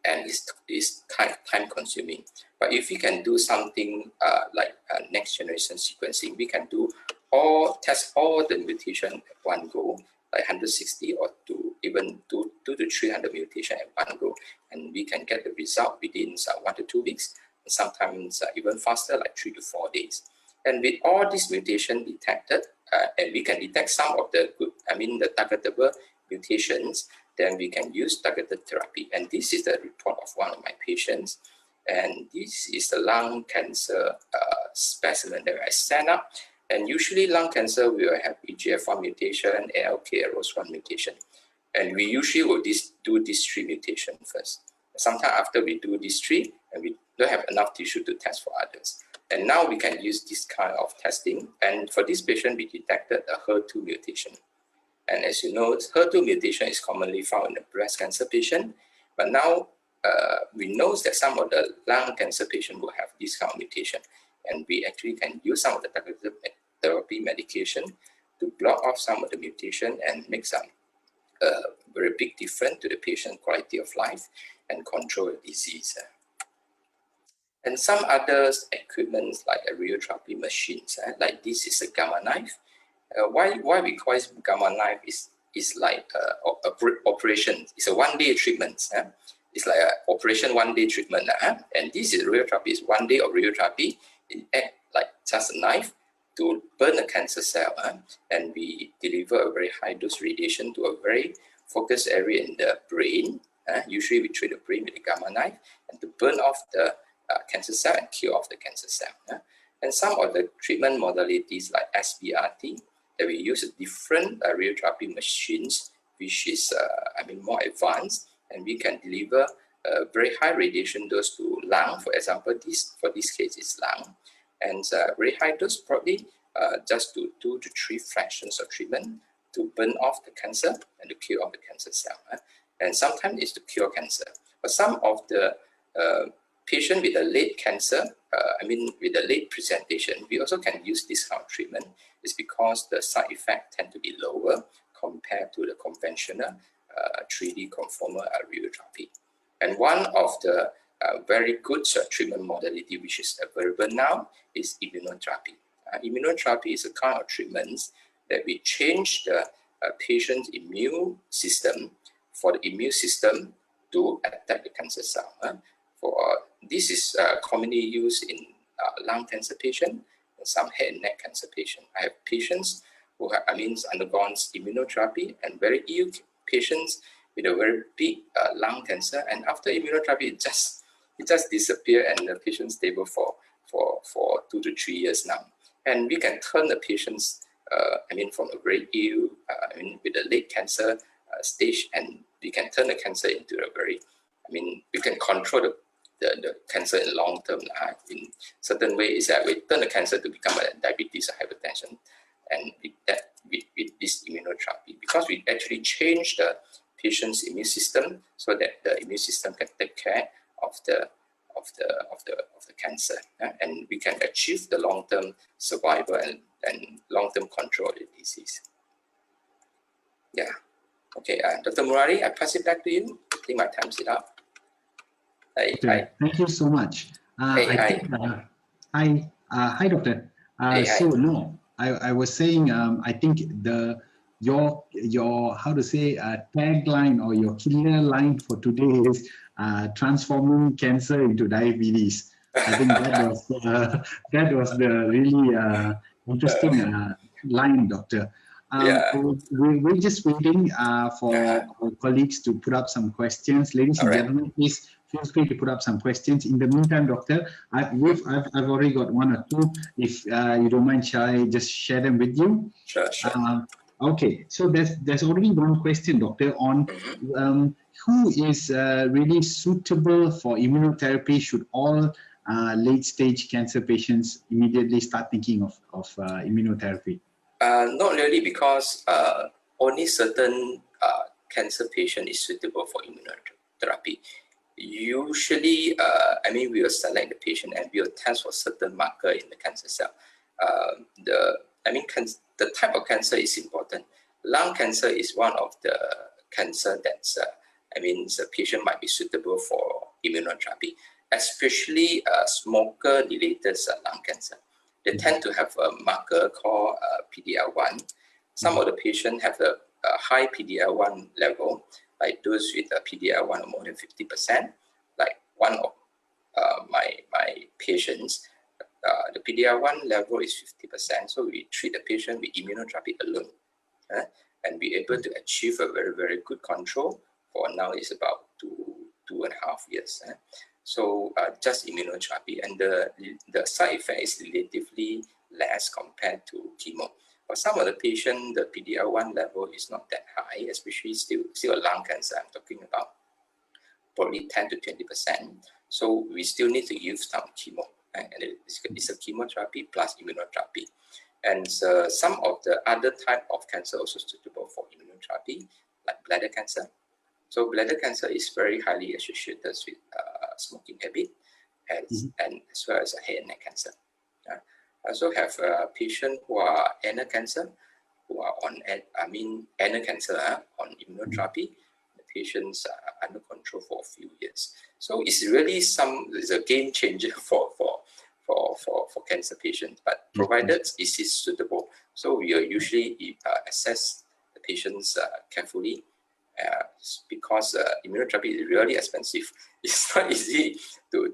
and it's time consuming. But if we can do something like next generation sequencing, we can test all the mutation at one go, like 160 or even 200 to 300 mutation at one go, and we can get the result within 1 to 2 weeks, and sometimes even faster, like 3 to 4 days. And with all these mutations detected, and we can detect some of the the targetable mutations, then we can use targeted therapy. And this is the report of one of my patients. And this is the lung cancer specimen that I sent up. And usually lung cancer will have EGFR mutation, ALK, ROS1 mutation. And we usually will do these 3 mutations first. Sometimes after we do these 3, and we don't have enough tissue to test for others. And now we can use this kind of testing. And for this patient, we detected a HER2 mutation. And as you know, HER2 mutation is commonly found in the breast cancer patient. But now we know that some of the lung cancer patients will have this kind of mutation. And we actually can use some of the targeted therapy medication to block off some of the mutation and make some very big difference to the patient quality of life and control the disease. And some other equipment like a radiotherapy machines, like this is a gamma knife. Why we call it gamma knife is like operation. It's a one-day treatment. It's like an operation one-day treatment. And this is radiotherapy. Is 1 day of radiotherapy. It act like just a knife to burn a cancer cell. And we deliver a very high dose radiation to a very focused area in the brain. Usually we treat the brain with a gamma knife and to burn off the cancer cell and kill off the cancer cell. And some of the treatment modalities like SBRT, that we use different radiotherapy machines, which is more advanced, and we can deliver a very high radiation dose to lung. For example, for this case is lung, and very high dose probably just to 2 to 3 fractions of treatment to burn off the cancer and to kill off the cancer cell. And sometimes it's to cure cancer. But some of the patient with a late cancer, with a late presentation, we also can use this kind of treatment. It's because the side effects tend to be lower compared to the conventional 3D conformal radiotherapy. And one of the very good treatment modality which is available now is immunotherapy. Immunotherapy is a kind of treatment that we change the patient's immune system for the immune system to attack the cancer cell. This is commonly used in lung cancer patients and some head and neck cancer patients. I have patients who have undergone immunotherapy and very ill patients with a very big lung cancer, and after immunotherapy it just disappears and the patient stable for 2 to 3 years now. And we can turn the patients from a very ill with a late cancer stage, and we can turn the cancer into a very we can control the cancer in long term. In certain ways that we turn the cancer to become a diabetes or hypertension, and with this immunotherapy, because we actually change the patient's immune system so that the immune system can take care of the cancer, and we can achieve the long term survival and long term control of the disease. Yeah. Okay, Dr. Murari, I pass it back to you. I think my time's up. Thank you so much. Hi, doctor. So no, I was saying, I think your how to say tagline or your killer line for today is transforming cancer into diabetes. I think that was the really interesting line, doctor. We're just waiting for our colleagues to put up some questions. Ladies and gentlemen, please feel free to put up some questions. In the meantime, doctor, I've already got 1 or 2. If you don't mind, shall I just share them with you? Sure. Okay, so there's already one question, doctor, on who is really suitable for immunotherapy. Should all late-stage cancer patients immediately start thinking of immunotherapy? Not really, because only certain cancer patient is suitable for immunotherapy. Usually, we will select the patient and we will test for certain marker in the cancer cell. The type of cancer is important. Lung cancer is one of the cancer that's, the patient might be suitable for immunotherapy, especially smoker-related lung cancer. They tend to have a marker called PD-L1. Some of the patients have a high PD-L1 level, like those with a PD-L1 of more than 50%. Like one of my patients, the PD-L1 level is 50%, so we treat the patient with immunotherapy alone, and be able to achieve a very, very good control. For now, it's about 2.5 years. So just immunotherapy, and the side effect is relatively less compared to chemo. For some of the patients, the PD-L1 level is not that high, especially still a lung cancer. I'm talking about probably 10 to 20%. So we still need to use some chemo, and it's a chemotherapy plus immunotherapy. And some of the other type of cancer also suitable for immunotherapy, like bladder cancer. So bladder cancer is very highly associated with smoking habit, and as well as head and neck cancer. I also have patients who are anal cancer, who are on anal cancer on immunotherapy. The patients are under control for a few years. So it's really it's a game changer for cancer patients, but provided it is suitable. So we usually assess the patients carefully because immunotherapy is really expensive. It's not easy to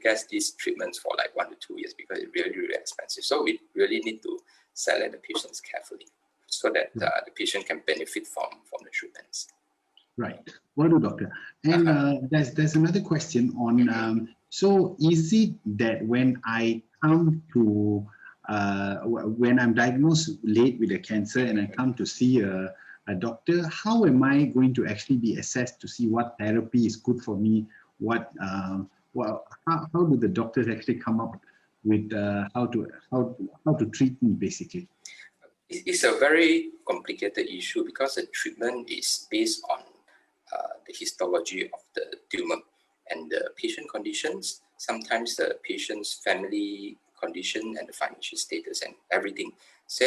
get these treatments for like 1 to 2 years because it's really expensive. So we really need to select the patients carefully so that the patient can benefit from the treatments. Right. Well done, doctor. And there's another question on, so is it that when I come to, when I'm diagnosed late with a cancer and I come to see a doctor, how am I going to actually be assessed to see what therapy is good for me? What, how do the doctors actually come up with how to treat me, basically? It's a very complicated issue because the treatment is based on the histology of the tumor and the patient conditions, sometimes the patient's family condition and the financial status and everything. So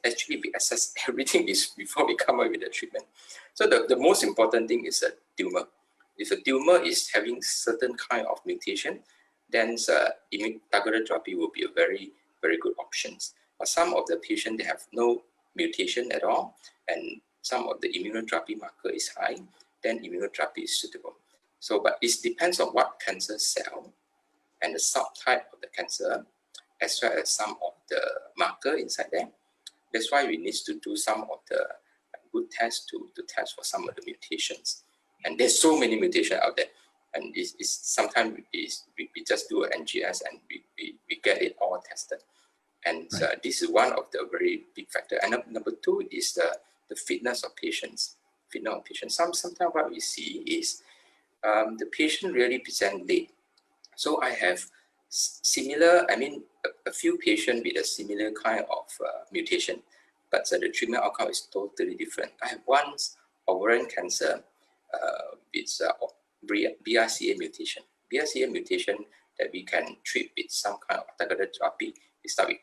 actually we assess everything before we come up with the treatment. So the most important thing is a tumor. If a tumor is having certain kind of mutation, then targeted therapy will be a very, very good option. But some of the patients, they have no mutation at all, and some of the immunotherapy marker is high, then immunotherapy is suitable. So, but it depends on what cancer cell and the subtype of the cancer, as well as some of the marker inside there. That's why we need to do some of the good tests to test for some of the mutations. And there's so many mutations out there. And sometimes we just do an NGS and we get it all tested. And this is one of the very big factors. And number two is the fitness of patients. Sometimes what we see is the patient really present late. So I have a few patients with a similar kind of mutation, but the treatment outcome is totally different. I have one ovarian cancer with BRCA mutation. BRCA mutation that we can treat with some kind of targeted therapy. We start with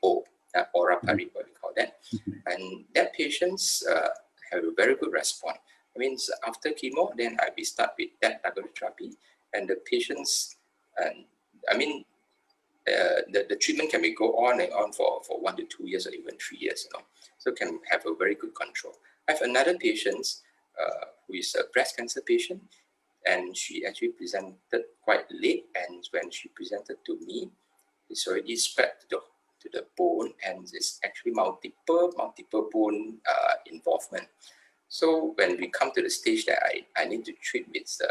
olaparib, what we call that. And that patients have a very good response. I mean, after chemo, then we start with that targeted therapy, and the patients, the treatment can go on and on for 1 to 2 years or even 3 years, so can have a very good control. I have another patient who is a breast cancer patient, and she actually presented quite late, and when she presented to me, it's already spread to the bone, and it's actually multiple bone involvement. So when we come to the stage that I need to treat with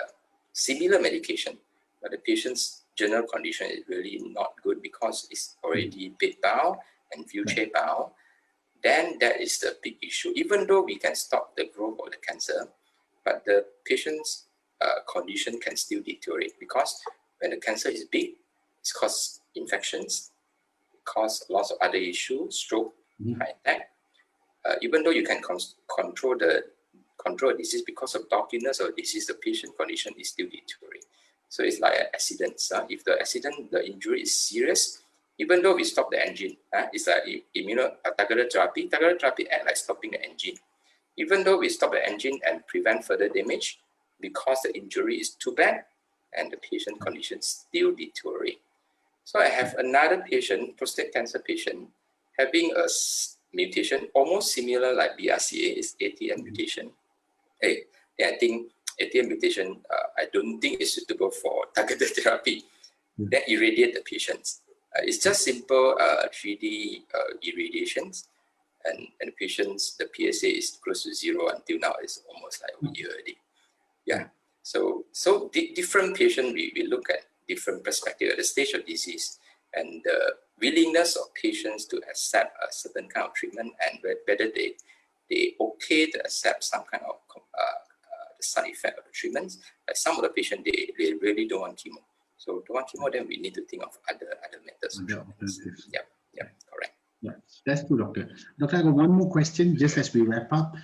similar medication, but the patient's general condition is really not good because it's already bed-bound and wheelchair-bound, then that is the big issue. Even though we can stop the growth of the cancer, but the patient's condition can still deteriorate because when the cancer is big, it causes infections, it causes lots of other issues, stroke, heart attack. Even though you can control the disease because of darkness or disease, the patient condition is still deteriorating. So it's like an accident. If the injury is serious, even though we stop the engine, it's like targeted therapy. Targeted therapy acts like stopping the engine. Even though we stop the engine and prevent further damage, because the injury is too bad and the patient condition still deteriorate. So I have another patient, prostate cancer patient, having a mutation almost similar like BRCA, is ATM mutation. I think ATM mutation, I don't think is suitable for targeted therapy. Then irradiate the patients. It's just simple 3D irradiations, and the patients, the PSA is close to 0 until now. It's almost like a year already. Yeah. So different patients, we look at different perspectives at the stage of disease and the willingness of patients to accept a certain kind of treatment and whether they okay to accept some kind of the side effect of the treatments. Like some of the patients, they really don't want chemo. So don't want chemo, then we need to think of other methods. Yeah, correct. Yeah, that's true, Doctor. Doctor, I got one more question just as we wrap up.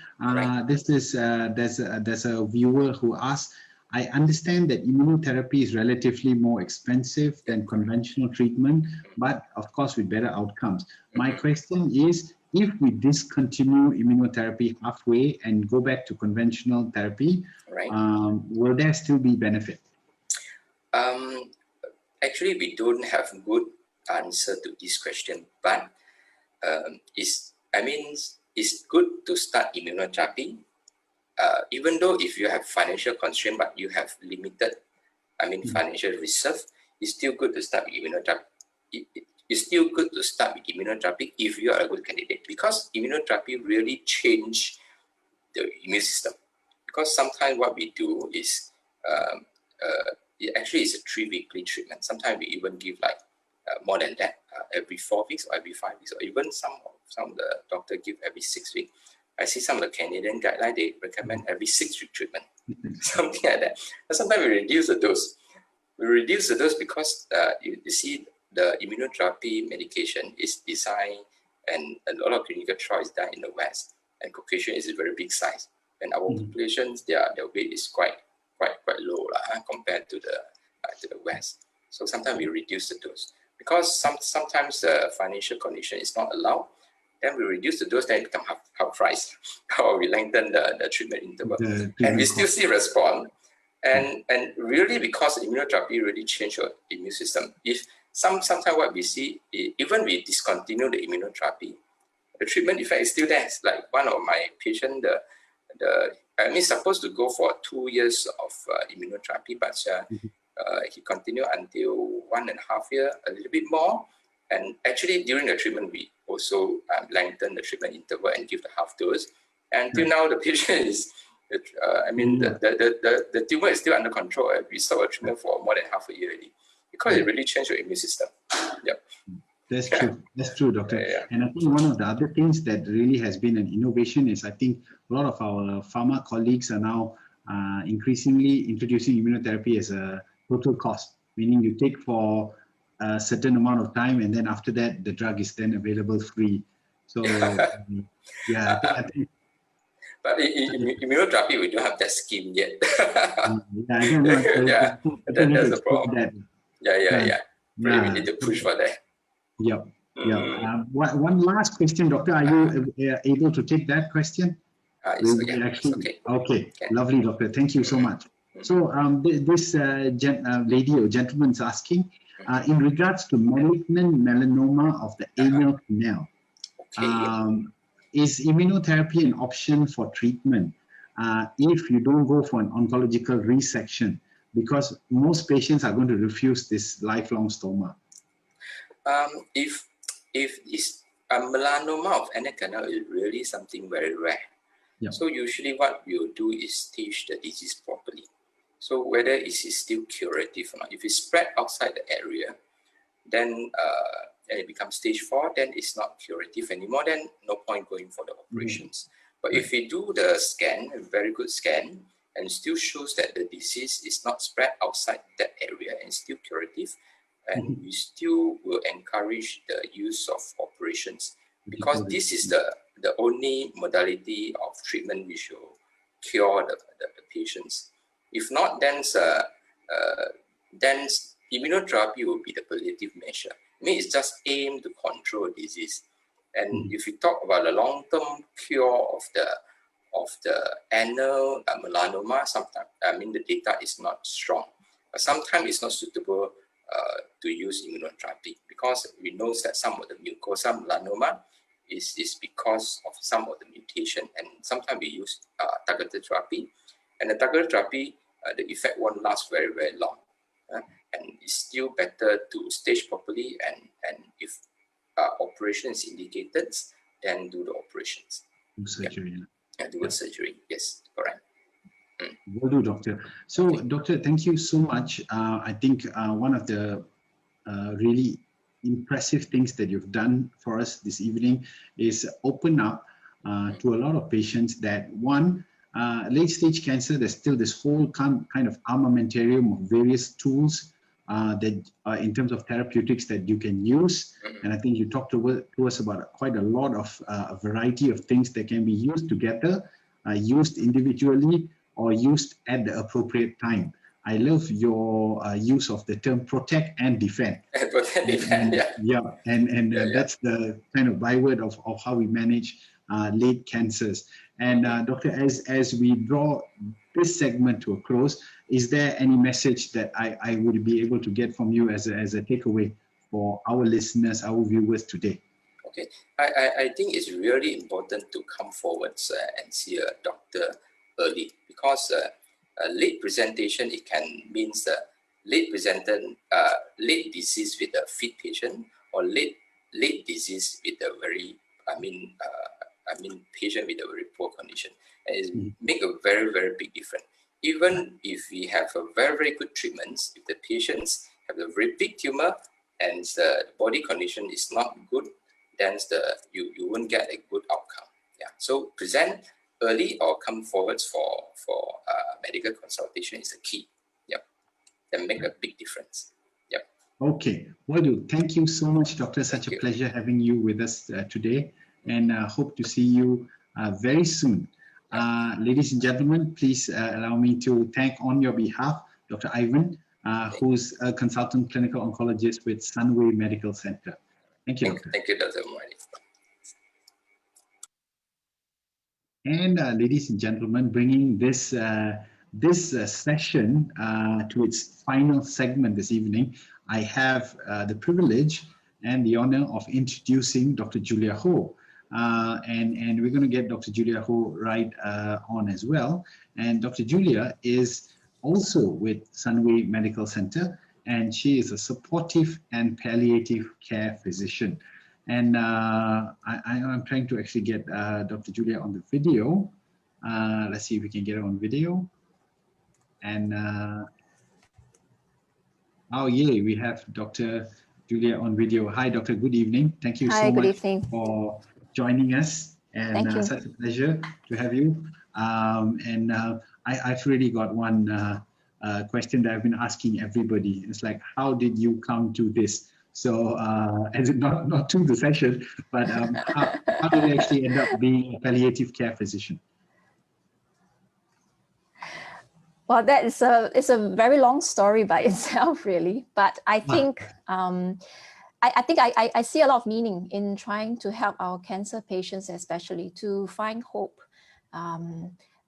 This is there's a viewer who asked, I understand that immunotherapy is relatively more expensive than conventional treatment, but of course with better outcomes. My question is if we discontinue immunotherapy halfway and go back to conventional therapy, Right. Will there still be benefit? Actually, we don't have a good answer to this question, but it's good to start immunotherapy, even though if you have financial constraint, but you have limited, financial reserve, it's still good to start with immunotherapy. It's still good to start with immunotherapy if you are a good candidate, because immunotherapy really change the immune system. Because sometimes what we do is, it actually is a 3-weekly treatment. Sometimes we even give like more than that, every 4 weeks or every 5 weeks, or even some of the doctor give every 6 weeks. I see some of the Canadian guidelines, they recommend every 6-week treatment, something like that. And sometimes we reduce the dose. We reduce the dose because you see the immunotherapy medication is designed, and a lot of clinical trials done in the West, and Caucasian is a very big size. And our populations, their weight is quite low compared to the West. So sometimes we reduce the dose because sometimes the financial condition is not allowed. Then we reduce the dose, then it becomes half price, or we lengthen the treatment interval, and we still see response. And really, because immunotherapy really changed your immune system. If sometimes what we see, even we discontinue the immunotherapy, the treatment effect is still there. It's like one of my patients, supposed to go for 2 years of immunotherapy, but he continued until 1.5 years, a little bit more. And actually, during the treatment, we also lengthen the treatment interval and give the half dose. And till now, the patient is, the tumor is still under control. We saw a treatment for more than half a year already, because it really changed your immune system. Yep. That's true. That's true, doctor. Yeah. And I think one of the other things that really has been an innovation is, I think a lot of our pharma colleagues are now increasingly introducing immunotherapy as a total cost, meaning you take for a certain amount of time, and then after that, the drug is then available free. So, I think. But in immunotherapy, we don't have that scheme yet. I don't know. That's the problem. Yeah. We need to push for that. Yep. One last question, doctor. Are you able to take that question? It's okay. Okay, lovely, doctor. Thank you so much. So this lady or gentleman is asking, in regards to malignant melanoma of the anal canal, is immunotherapy an option for treatment if you don't go for an oncological resection? Because most patients are going to refuse this lifelong stoma. If it's a melanoma of anal canal is really something very rare. Yeah. So usually what we'll do is stage the disease properly. So whether it is still curative or not, if it's spread outside the area, then it becomes stage 4, then it's not curative anymore, then no point going for the operations. But if we do the scan, a very good scan, and still shows that the disease is not spread outside that area and still curative, and we still will encourage the use of operations, because this is the only modality of treatment which will cure the patients. If not, then immunotherapy will be the palliative measure. I mean, it's just aimed to control disease. And if we talk about the long-term cure of the anal melanoma, sometimes the data is not strong. Sometimes it's not suitable to use immunotherapy, because we know that some of the mucosa melanoma is because of some of the mutation, and sometimes we use targeted therapy, and the targeted therapy, the effect won't last very, very long, and it's still better to stage properly, and if operation is indicated, then do the operations. Surgery. Do surgery, yes, correct. Will do, doctor. So, doctor, thank you so much. I think one of the really impressive things that you've done for us this evening is open up to a lot of patients that, one, late-stage cancer, there's still this whole kind of armamentarium of various tools that in terms of therapeutics that you can use. And I think you talked to us about quite a lot of a variety of things that can be used together, used individually, or used at the appropriate time. I love your use of the term protect and defend. That's the kind of byword of how we manage late cancers. And Doctor, as we draw this segment to a close, is there any message that I would be able to get from you as a takeaway for our listeners, our viewers today? Okay, I think it's really important to come forward and see a doctor early, because late presentation, it can means late disease with a fit patient, or late disease with a very patient with a very poor condition, and it make a very, very big difference. Even if we have a very, very good treatments, if the patients have a very big tumor and the body condition is not good, then you won't get a good outcome. Yeah. So present early or come forward for medical consultation is the key. Yep. That make a big difference. Yep. Okay. Well, thank you so much, Doctor. Such a pleasure having you with us today, and hope to see you very soon. Ladies and gentlemen, please allow me to thank on your behalf Dr. Ivan, who's a consultant clinical oncologist with Sunway Medical Center. Thank you, Doctor. Thank you, Dr. Murali. And ladies and gentlemen, bringing this session to its final segment this evening, I have the privilege and the honor of introducing Dr. Julia Ho. And we're going to get Dr. Julia Ho right on as well. And Dr. Julia is also with Sunway Medical Center, and she is a supportive and palliative care physician. And I'm trying to actually get Dr. Julia on the video. Let's see if we can get her on video. And oh yay, we have Dr. Julia on video. Hi, Doctor. Good evening. Thank you so much for joining us. And such a pleasure to have you. I've really got one question that I've been asking everybody. It's like, how did you come to this? So, as not to the session, but how did you actually end up being a palliative care physician? Well, it's a very long story by itself, really. But I think I see a lot of meaning in trying to help our cancer patients, especially to find hope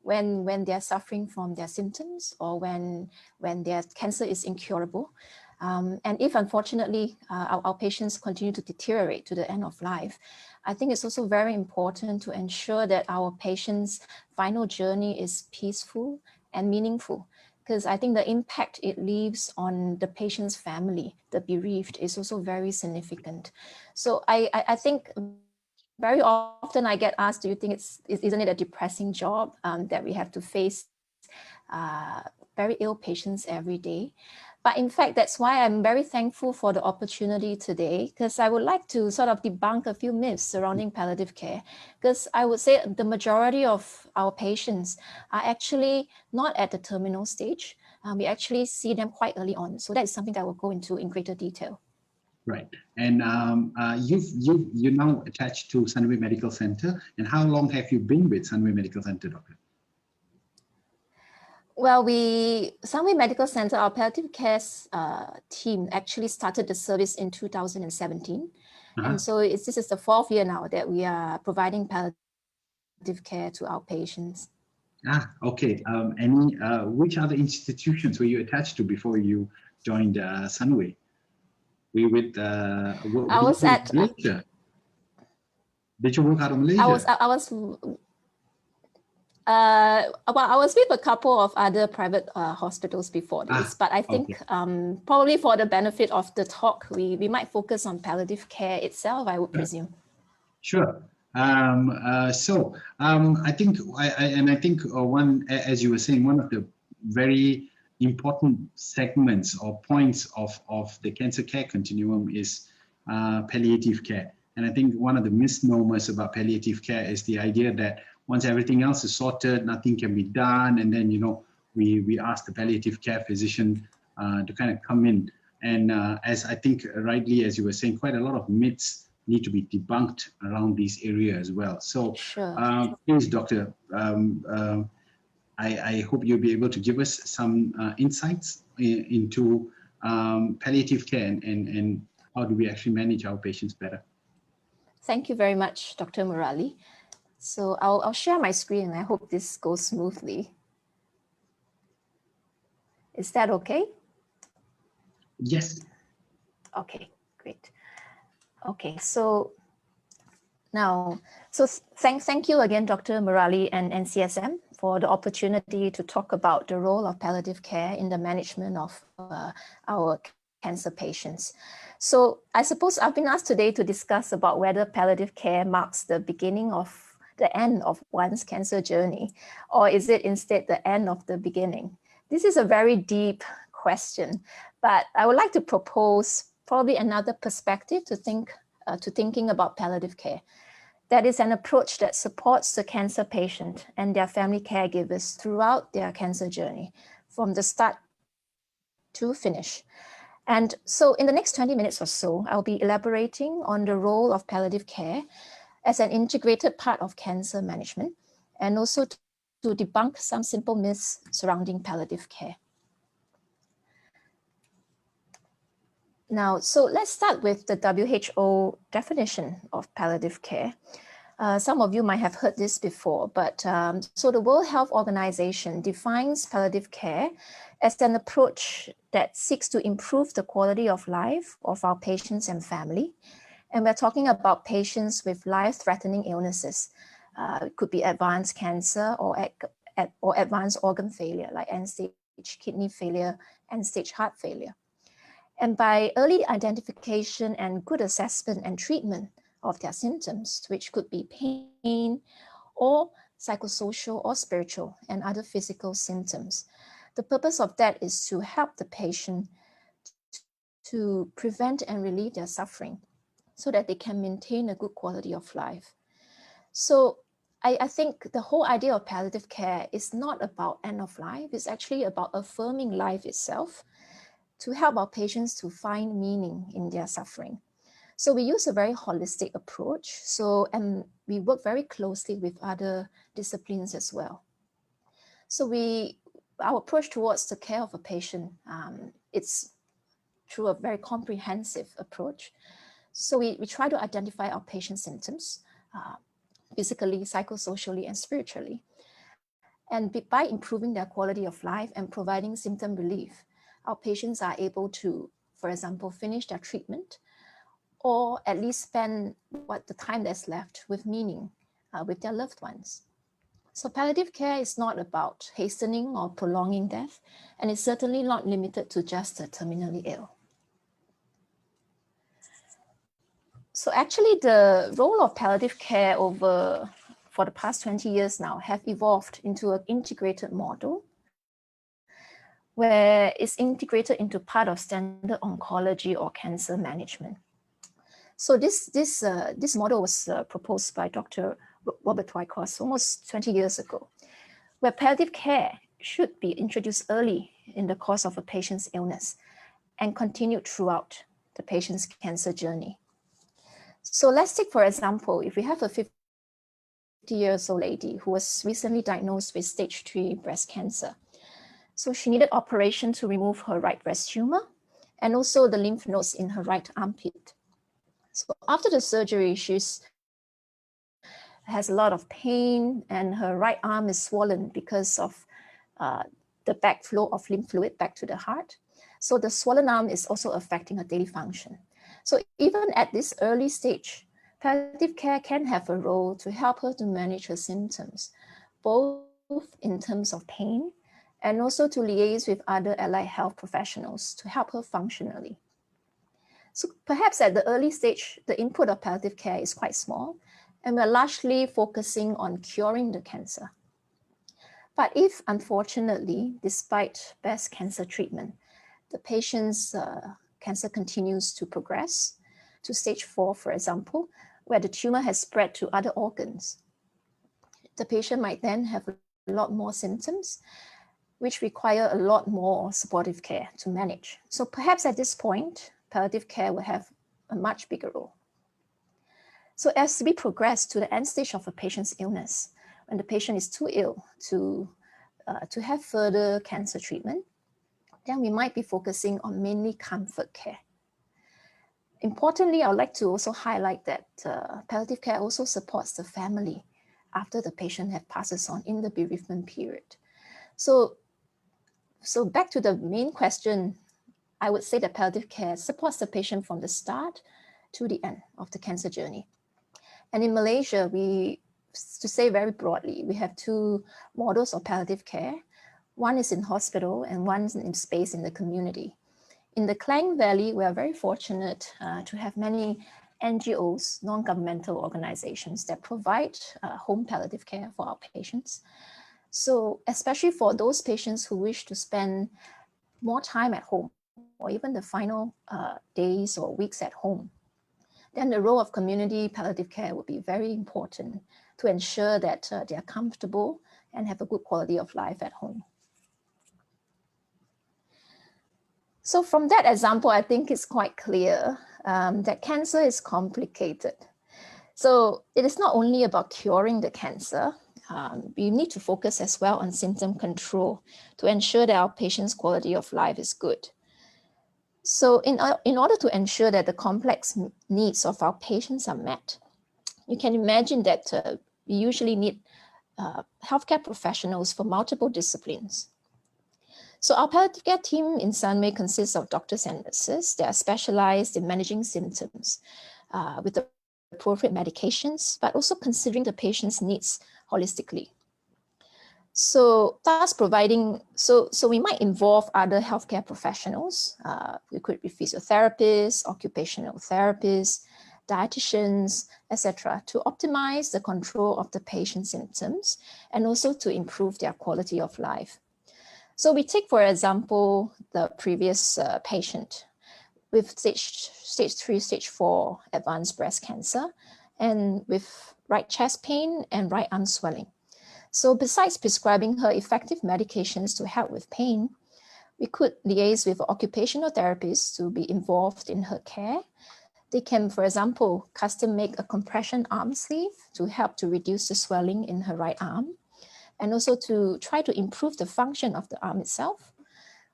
when they're suffering from their symptoms, or when their cancer is incurable. And if unfortunately our patients continue to deteriorate to the end of life, I think it's also very important to ensure that our patients' final journey is peaceful and meaningful, because I think the impact it leaves on the patient's family, the bereaved, is also very significant. So I think very often I get asked, do you think isn't it a depressing job that we have to face very ill patients every day? But in fact, that's why I'm very thankful for the opportunity today, because I would like to sort of debunk a few myths surrounding palliative care, because I would say the majority of our patients are actually not at the terminal stage. We actually see them quite early on. So that's something that I will go into in greater detail. Right. And you're now attached to Sunway Medical Center. And how long have you been with Sunway Medical Center, Doctor? Well, Sunway Medical Center, our palliative care team actually started the service in 2017. And so this is the 4th year now that we are providing palliative care to our patients. Okay. Which other institutions were you attached to before you joined Sunway? Were you with I was at Malaysia? Did you work out of Malaysia? I was with a couple of other private hospitals before this, but I think probably for the benefit of the talk, we might focus on palliative care itself, I would presume. Sure. I think, as you were saying, one of the very important segments or points of the cancer care continuum is palliative care. And I think one of the misnomers about palliative care is the idea that once everything else is sorted, nothing can be done. And then, we ask the palliative care physician to kind of come in. And as I think rightly, as you were saying, quite a lot of myths need to be debunked around these areas as well. So please, Doctor, I hope you'll be able to give us some insights into palliative care and how do we actually manage our patients better. Thank you very much, Dr. Murali. So I'll share my screen and I hope this goes smoothly. Is that okay? Yes. Okay, great. Okay, so now, so thank you again, Dr. Murali and NCSM for the opportunity to talk about the role of palliative care in the management of our cancer patients. So I suppose I've been asked today to discuss about whether palliative care marks the beginning of the end of one's cancer journey, or is it instead the end of the beginning? This is a very deep question, but I would like to propose probably another perspective to thinking about palliative care. That is an approach that supports the cancer patient and their family caregivers throughout their cancer journey, from the start to finish. And so in the next 20 minutes or so, I'll be elaborating on the role of palliative care as an integrated part of cancer management, and also to debunk some simple myths surrounding palliative care. Now, so let's start with the WHO definition of palliative care. Some of you might have heard this before, but so the World Health Organization defines palliative care as an approach that seeks to improve the quality of life of our patients and family. And we're talking about patients with life-threatening illnesses. It could be advanced cancer or advanced organ failure, like end-stage kidney failure, end-stage heart failure. And by early identification and good assessment and treatment of their symptoms, which could be pain or psychosocial or spiritual and other physical symptoms. The purpose of that is to help the patient to prevent and relieve their suffering so that they can maintain a good quality of life. So I think the whole idea of palliative care is not about end of life, it's actually about affirming life itself to help our patients to find meaning in their suffering. So we use a very holistic approach. And we work very closely with other disciplines as well. So our approach towards the care of a patient, it's through a very comprehensive approach. So we try to identify our patient's symptoms, physically, psychosocially, and spiritually. And by improving their quality of life and providing symptom relief, our patients are able to, for example, finish their treatment, or at least spend the time that's left with meaning with their loved ones. So palliative care is not about hastening or prolonging death, and it's certainly not limited to just the terminally ill. So actually the role of palliative care for the past 20 years now have evolved into an integrated model where it's integrated into part of standard oncology or cancer management. So this model was proposed by Dr. Robert Wyckoff almost 20 years ago, where palliative care should be introduced early in the course of a patient's illness and continued throughout the patient's cancer journey. So let's take, for example, if we have a 50-year-old lady who was recently diagnosed with stage 3 breast cancer. So she needed operation to remove her right breast tumor and also the lymph nodes in her right armpit. So after the surgery, she has a lot of pain and her right arm is swollen because of the backflow of lymph fluid back to the heart. So the swollen arm is also affecting her daily function. So even at this early stage, palliative care can have a role to help her to manage her symptoms, both in terms of pain and also to liaise with other allied health professionals to help her functionally. So perhaps at the early stage, the input of palliative care is quite small, and we're largely focusing on curing the cancer. But if, unfortunately, despite best cancer treatment, the patient's cancer continues to progress to stage 4, for example, where the tumor has spread to other organs, the patient might then have a lot more symptoms, which require a lot more supportive care to manage. So perhaps at this point, palliative care will have a much bigger role. So as we progress to the end stage of a patient's illness, when the patient is too ill to to have further cancer treatment, then we might be focusing on mainly comfort care. Importantly, I would like to also highlight that palliative care also supports the family after the patient has passes on in the bereavement period. So back to the main question, I would say that palliative care supports the patient from the start to the end of the cancer journey. And in Malaysia, to say very broadly, we have two models of palliative care. One is in hospital and one is in space in the community. In the Klang Valley, we are very fortunate to have many NGOs, non-governmental organizations that provide home palliative care for our patients. So especially for those patients who wish to spend more time at home or even the final days or weeks at home, then the role of community palliative care would be very important to ensure that they are comfortable and have a good quality of life at home. So from that example, I think it's quite clear that cancer is complicated. So it is not only about curing the cancer, we need to focus as well on symptom control to ensure that our patients' quality of life is good. So in order to ensure that the complex needs of our patients are met, you can imagine that we usually need healthcare professionals for multiple disciplines. So our palliative care team in Sunway consists of doctors and nurses that are specialized in managing symptoms with the appropriate medications, but also considering the patient's needs holistically. So thus providing, so we might involve other healthcare professionals. We could be physiotherapists, occupational therapists, dietitians, etc., to optimize the control of the patient's symptoms and also to improve their quality of life. So we take, for example, the previous patient with stage 3, stage 4 advanced breast cancer and with right chest pain and right arm swelling. So besides prescribing her effective medications to help with pain, we could liaise with occupational therapists to be involved in her care. They can, for example, custom make a compression arm sleeve to help to reduce the swelling in her right arm and also to try to improve the function of the arm itself.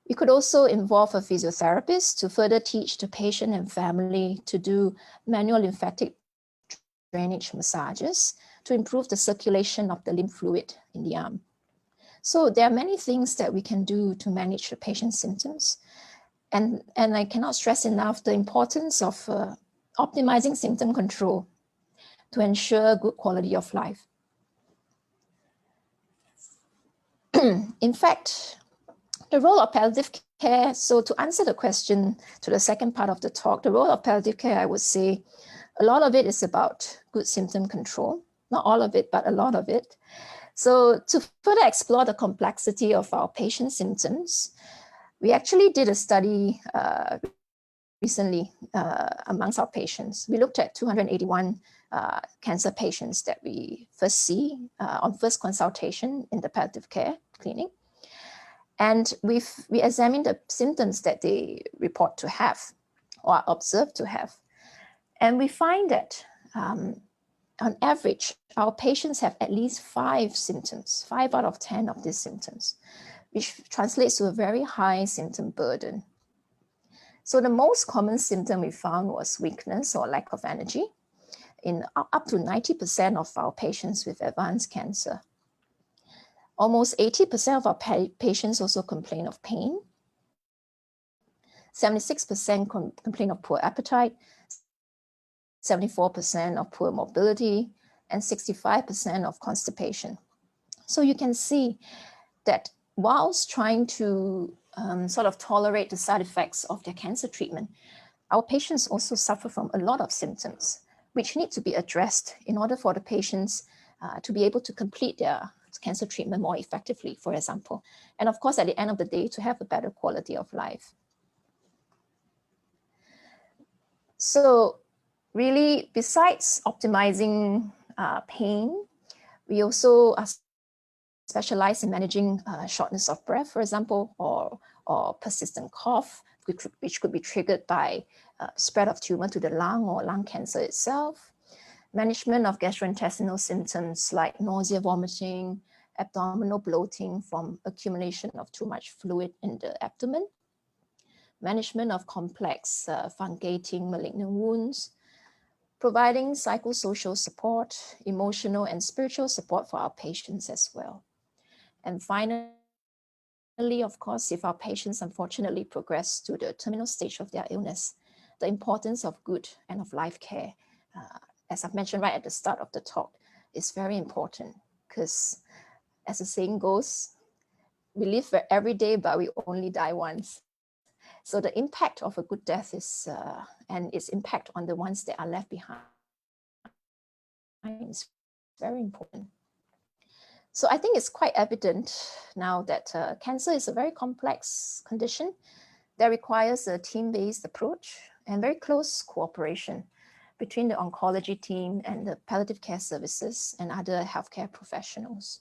We could also involve a physiotherapist to further teach the patient and family to do manual lymphatic drainage massages to improve the circulation of the lymph fluid in the arm. So there are many things that we can do to manage the patient's symptoms. And I cannot stress enough the importance of optimizing symptom control to ensure good quality of life. In fact, the role of palliative care, so to answer the question to the second part of the talk, the role of palliative care, I would say, a lot of it is about good symptom control. Not all of it, but a lot of it. So to further explore the complexity of our patient symptoms, we actually did a study recently amongst our patients. We looked at 281 cancer patients that we first see on first consultation in the palliative care clinic. And we examined the symptoms that they report to have or are observed to have. And we find that on average, our patients have at least 5 symptoms, 5 out of 10 of these symptoms, which translates to a very high symptom burden. So the most common symptom we found was weakness or lack of energy in up to 90% of our patients with advanced cancer. Almost 80% of our patients also complain of pain. 76% complain of poor appetite, 74% of poor mobility, and 65% of constipation. So you can see that whilst trying to sort of tolerate the side effects of their cancer treatment, our patients also suffer from a lot of symptoms, which need to be addressed in order for the patients to be able to complete their cancer treatment more effectively, for example. And of course, at the end of the day, to have a better quality of life. So really, besides optimizing pain, we also are specialized in managing shortness of breath, for example, or persistent cough, which could be triggered by spread of tumor to the lung or lung cancer itself. Management of gastrointestinal symptoms like nausea, vomiting, abdominal bloating from accumulation of too much fluid in the abdomen, management of complex fungating malignant wounds, providing psychosocial support, emotional and spiritual support for our patients as well. And finally, of course, if our patients unfortunately progress to the terminal stage of their illness, the importance of good end-of-life care, as I've mentioned right at the start of the talk, is very important, because as the saying goes, we live every day, but we only die once. So the impact of a good death is, and its impact on the ones that are left behind is very important. So I think it's quite evident now that cancer is a very complex condition that requires a team-based approach and very close cooperation between the oncology team and the palliative care services and other healthcare professionals.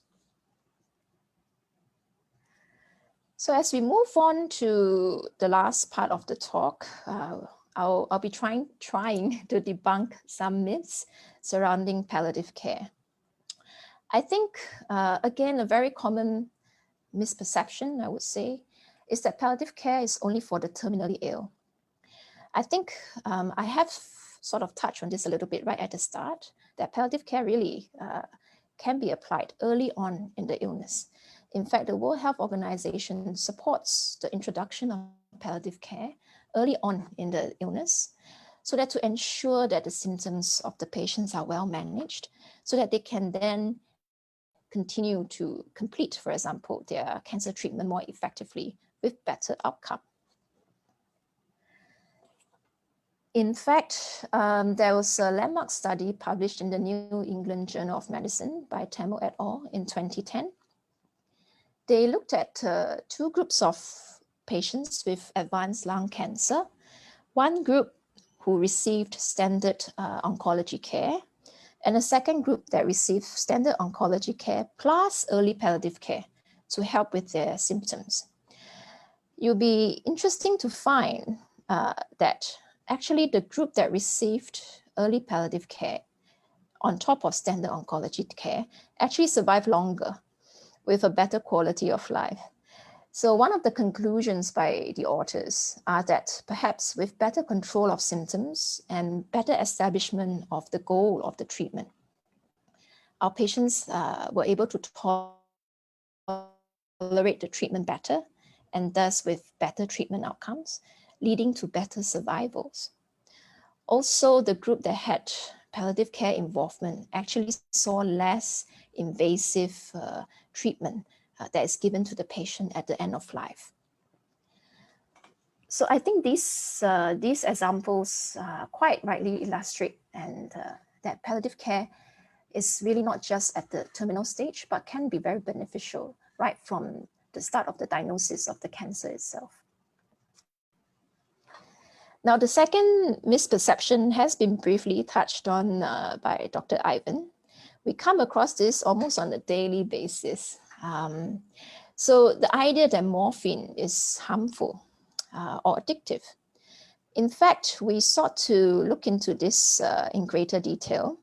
So as we move on to the last part of the talk, I'll be trying to debunk some myths surrounding palliative care. I think, again, a very common misperception, I would say, is that palliative care is only for the terminally ill. I think I have sort of touched on this a little bit right at the start, that palliative care really can be applied early on in the illness. In fact, the World Health Organization supports the introduction of palliative care early on in the illness, so that to ensure that the symptoms of the patients are well managed, so that they can then continue to complete, for example, their cancer treatment more effectively with better outcome. In fact, there was a landmark study published in the New England Journal of Medicine by Tamil et al. In 2010. They looked at two groups of patients with advanced lung cancer. One group who received standard oncology care, and a second group that received standard oncology care plus early palliative care to help with their symptoms. You'll be interesting to find that actually the group that received early palliative care on top of standard oncology care actually survived longer with a better quality of life. So one of the conclusions by the authors are that perhaps with better control of symptoms and better establishment of the goal of the treatment, our patients were able to tolerate the treatment better, and thus with better treatment outcomes, leading to better survivals. Also, the group that had palliative care involvement actually saw less invasive treatment that is given to the patient at the end of life. So I think these examples quite rightly illustrate and that palliative care is really not just at the terminal stage, but can be very beneficial right from the start of the diagnosis of the cancer itself. Now, the second misperception has been briefly touched on by Dr. Ivan. We come across this almost on a daily basis. So the idea that morphine is harmful or addictive. In fact, we sought to look into this in greater detail.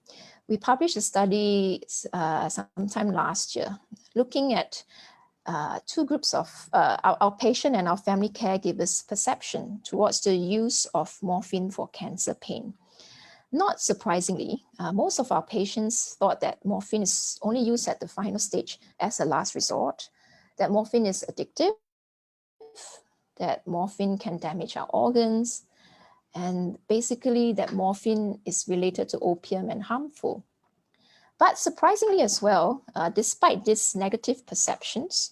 We published a study sometime last year looking at two groups of our patient and our family caregivers' perception towards the use of morphine for cancer pain. Not surprisingly, most of our patients thought that morphine is only used at the final stage as a last resort, that morphine is addictive, that morphine can damage our organs, and basically that morphine is related to opium and harmful. But surprisingly as well, despite these negative perceptions,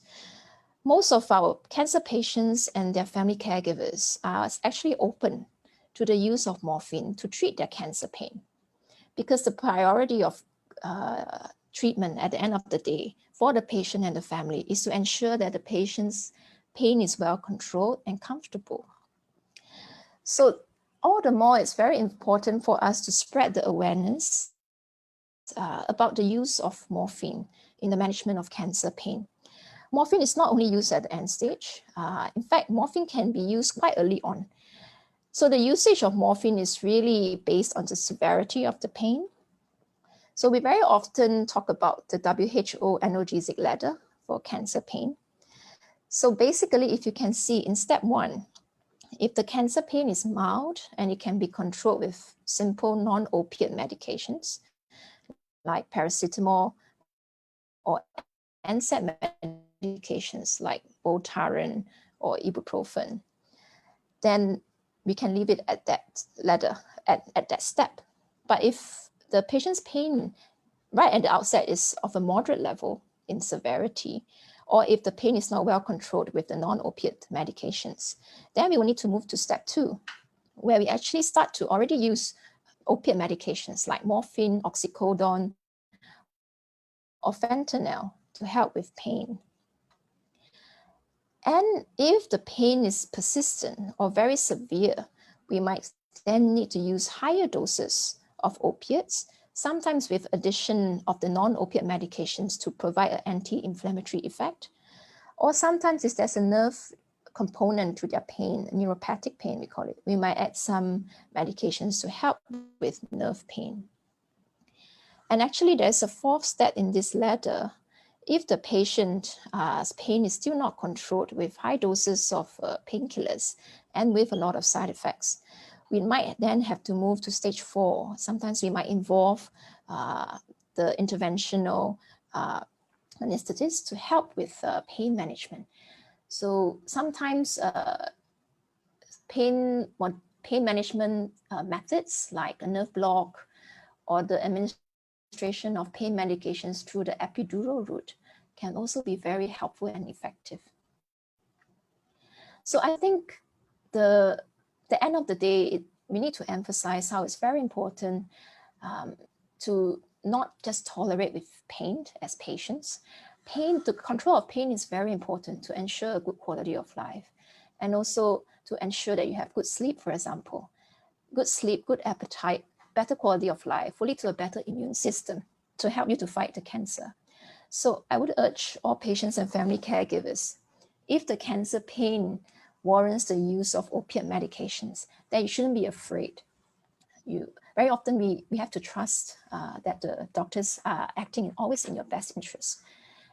most of our cancer patients and their family caregivers are actually open to the use of morphine to treat their cancer pain, because the priority of treatment at the end of the day for the patient and the family is to ensure that the patient's pain is well controlled and comfortable. So all the more, it's very important for us to spread the awareness about the use of morphine in the management of cancer pain. Morphine is not only used at the end stage. In fact, morphine can be used quite early on. So the usage of morphine is really based on the severity of the pain. So we very often talk about the WHO analgesic ladder for cancer pain. So basically, if you can see in step 1, if the cancer pain is mild and it can be controlled with simple non-opiate medications like paracetamol or NSAID medications like Voltaren or ibuprofen, then we can leave it at that ladder, at that step. But if the patient's pain right at the outset is of a moderate level in severity, or if the pain is not well controlled with the non-opiate medications, then we will need to move to step 2, where we actually start to already use opiate medications like morphine, oxycodone, or fentanyl to help with pain. And if the pain is persistent or very severe, we might then need to use higher doses of opiates, sometimes with addition of the non-opiate medications to provide an anti-inflammatory effect. Or sometimes if there's a nerve component to their pain, neuropathic pain we call it, we might add some medications to help with nerve pain. And actually there's a 4th step in this ladder. If the patient's pain is still not controlled with high doses of painkillers and with a lot of side effects, we might then have to move to stage 4. Sometimes we might involve the interventional anesthetist to help with pain management. So sometimes pain management methods like a nerve block or the administration of pain medications through the epidural route can also be very helpful and effective. So I think the end of the day, we need to emphasize how it's very important to not just tolerate with pain as patients. The control of pain is very important to ensure a good quality of life, and also to ensure that you have good sleep, for example. Good sleep, good appetite, better quality of life will lead to a better immune system to help you to fight the cancer. So I would urge all patients and family caregivers, if the cancer pain warrants the use of opiate medications, then you shouldn't be afraid. Very often we have to trust that the doctors are acting always in your best interest.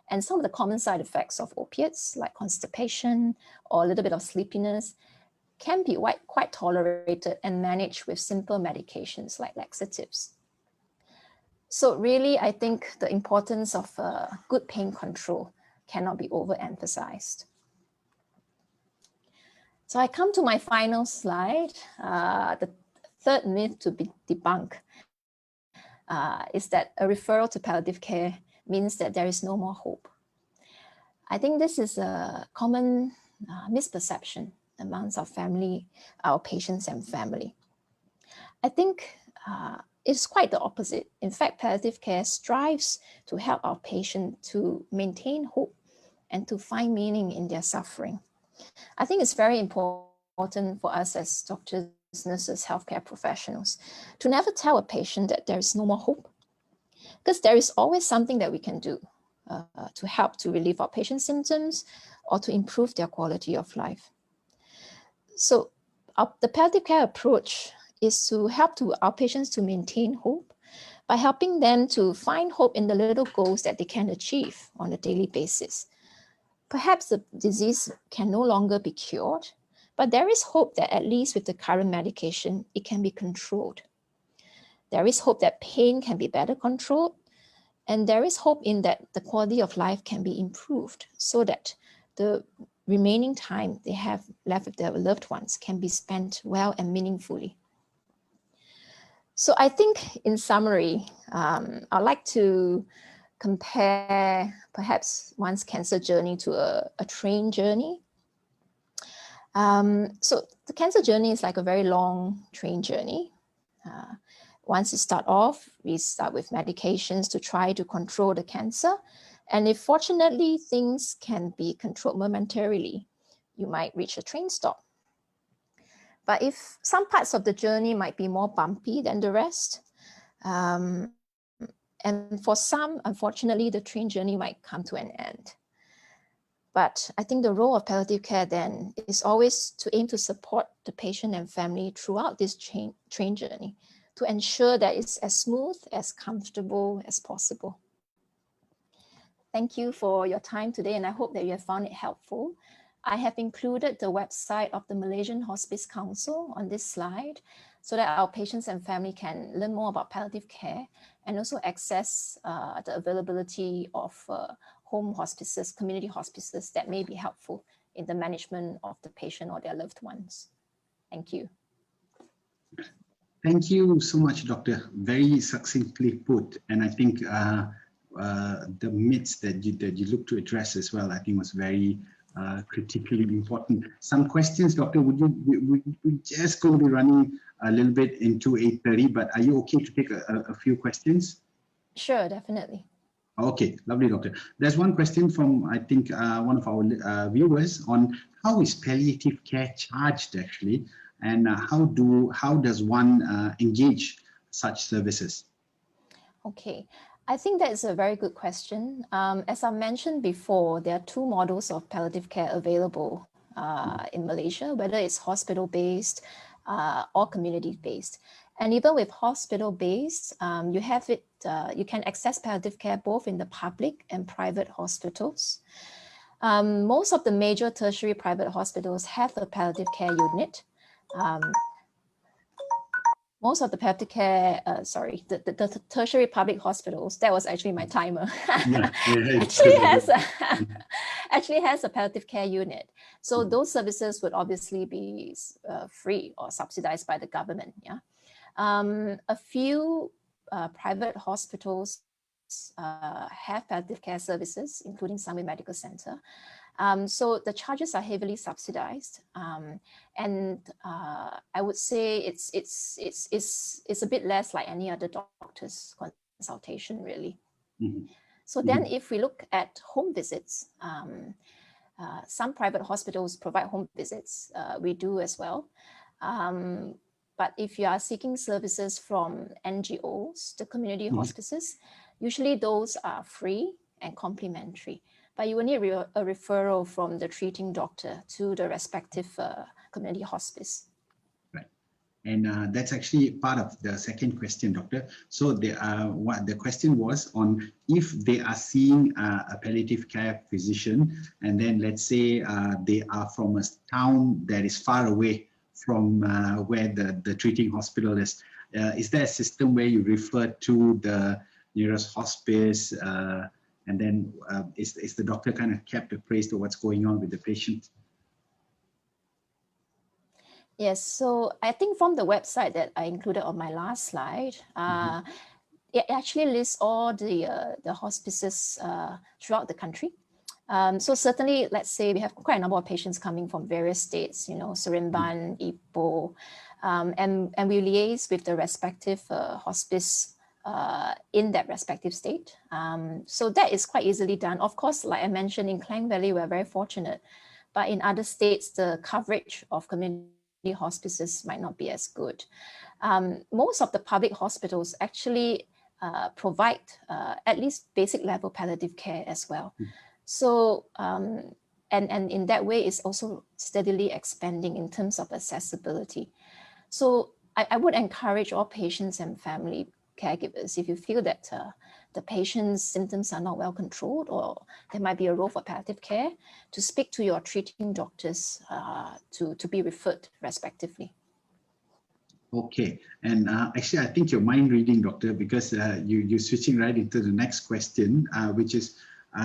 And some of the common side effects of opiates, like constipation or a little bit of sleepiness, can be quite tolerated and managed with simple medications like laxatives. So really, I think the importance of good pain control cannot be overemphasized. So I come to my final slide. The 3rd myth to be debunked is that a referral to palliative care means that there is no more hope. I think this is a common misperception amongst our patients and family. I think it's quite the opposite. In fact, palliative care strives to help our patient to maintain hope and to find meaning in their suffering. I think it's very important for us as doctors, nurses, healthcare professionals to never tell a patient that there is no more hope, because there is always something that we can do to help to relieve our patient's symptoms or to improve their quality of life. So the palliative care approach is to help our patients to maintain hope by helping them to find hope in the little goals that they can achieve on a daily basis. Perhaps the disease can no longer be cured, but there is hope that at least with the current medication, it can be controlled. There is hope that pain can be better controlled, and there is hope in that the quality of life can be improved so that the remaining time they have left with their loved ones can be spent well and meaningfully. So I think in summary, I'd like to compare perhaps one's cancer journey to a train journey. So the cancer journey is like a very long train journey. Once you start off, we start with medications to try to control the cancer. And if fortunately things can be controlled momentarily, you might reach a train stop. But if some parts of the journey might be more bumpy than the rest, and for some, unfortunately, the train journey might come to an end. But I think the role of palliative care then is always to aim to support the patient and family throughout this train journey, to ensure that it's as smooth, as comfortable as possible. Thank you for your time today, and I hope that you have found it helpful. I have included the website of the Malaysian Hospice Council on this slide so that our patients and family can learn more about palliative care and also access the availability of home hospices, community hospices that may be helpful in the management of the patient or their loved ones. Thank you. Thank you so much, Doctor. Very succinctly put, and I think the myths that you look to address as well, I think was very critically important. Some questions, Doctor, we just going to be running a little bit into 8:30, but are you okay to take a few questions? Sure, definitely. Okay, lovely, Doctor. There's one question from, I think, one of our viewers on how is palliative care charged actually, and how does one engage such services? Okay, I think that is a very good question. As I mentioned before, there are two models of palliative care available in Malaysia, whether it's hospital-based or community-based. And even with hospital-based, you can access palliative care both in the public and private hospitals. Most of the major tertiary private hospitals have a palliative care unit. Most of the palliative care, the tertiary public hospitals, that was actually my timer, actually has a palliative care unit. So those services would obviously be free or subsidized by the government. Yeah, a few private hospitals have palliative care services, including Sunway Medical Center. So the charges are heavily subsidized, and I would say it's a bit less like any other doctor's consultation, really. Mm-hmm. So then, if we look at home visits, some private hospitals provide home visits. We do as well. But if you are seeking services from NGOs, the community hospices, usually those are free and complimentary. But you will need a referral from the treating doctor to the respective community hospice. Right. And that's actually part of the second question, Doctor. So what the question was on if they are seeing a palliative care physician, and then let's say they are from a town that is far away from where the treating hospital is there a system where you refer to the nearest hospice, and then is the doctor kind of kept appraised of what's going on with the patient? Yes, so I think from the website that I included on my last slide, it actually lists all the hospices throughout the country. So certainly, let's say we have quite a number of patients coming from various states, Seremban, Ipoh, and we liaise with the respective hospice in that respective state. So that is quite easily done. Of course, like I mentioned, in Klang Valley, we're very fortunate, but in other states, the coverage of community hospices might not be as good. Most of the public hospitals actually provide at least basic level palliative care as well. So, and in that way, it's also steadily expanding in terms of accessibility. So I would encourage all patients and family caregivers, if you feel that the patient's symptoms are not well controlled or there might be a role for palliative care, to speak to your treating doctors to be referred respectively. Okay, and actually I think you're mind reading, Doctor, because you're switching right into the next question, which is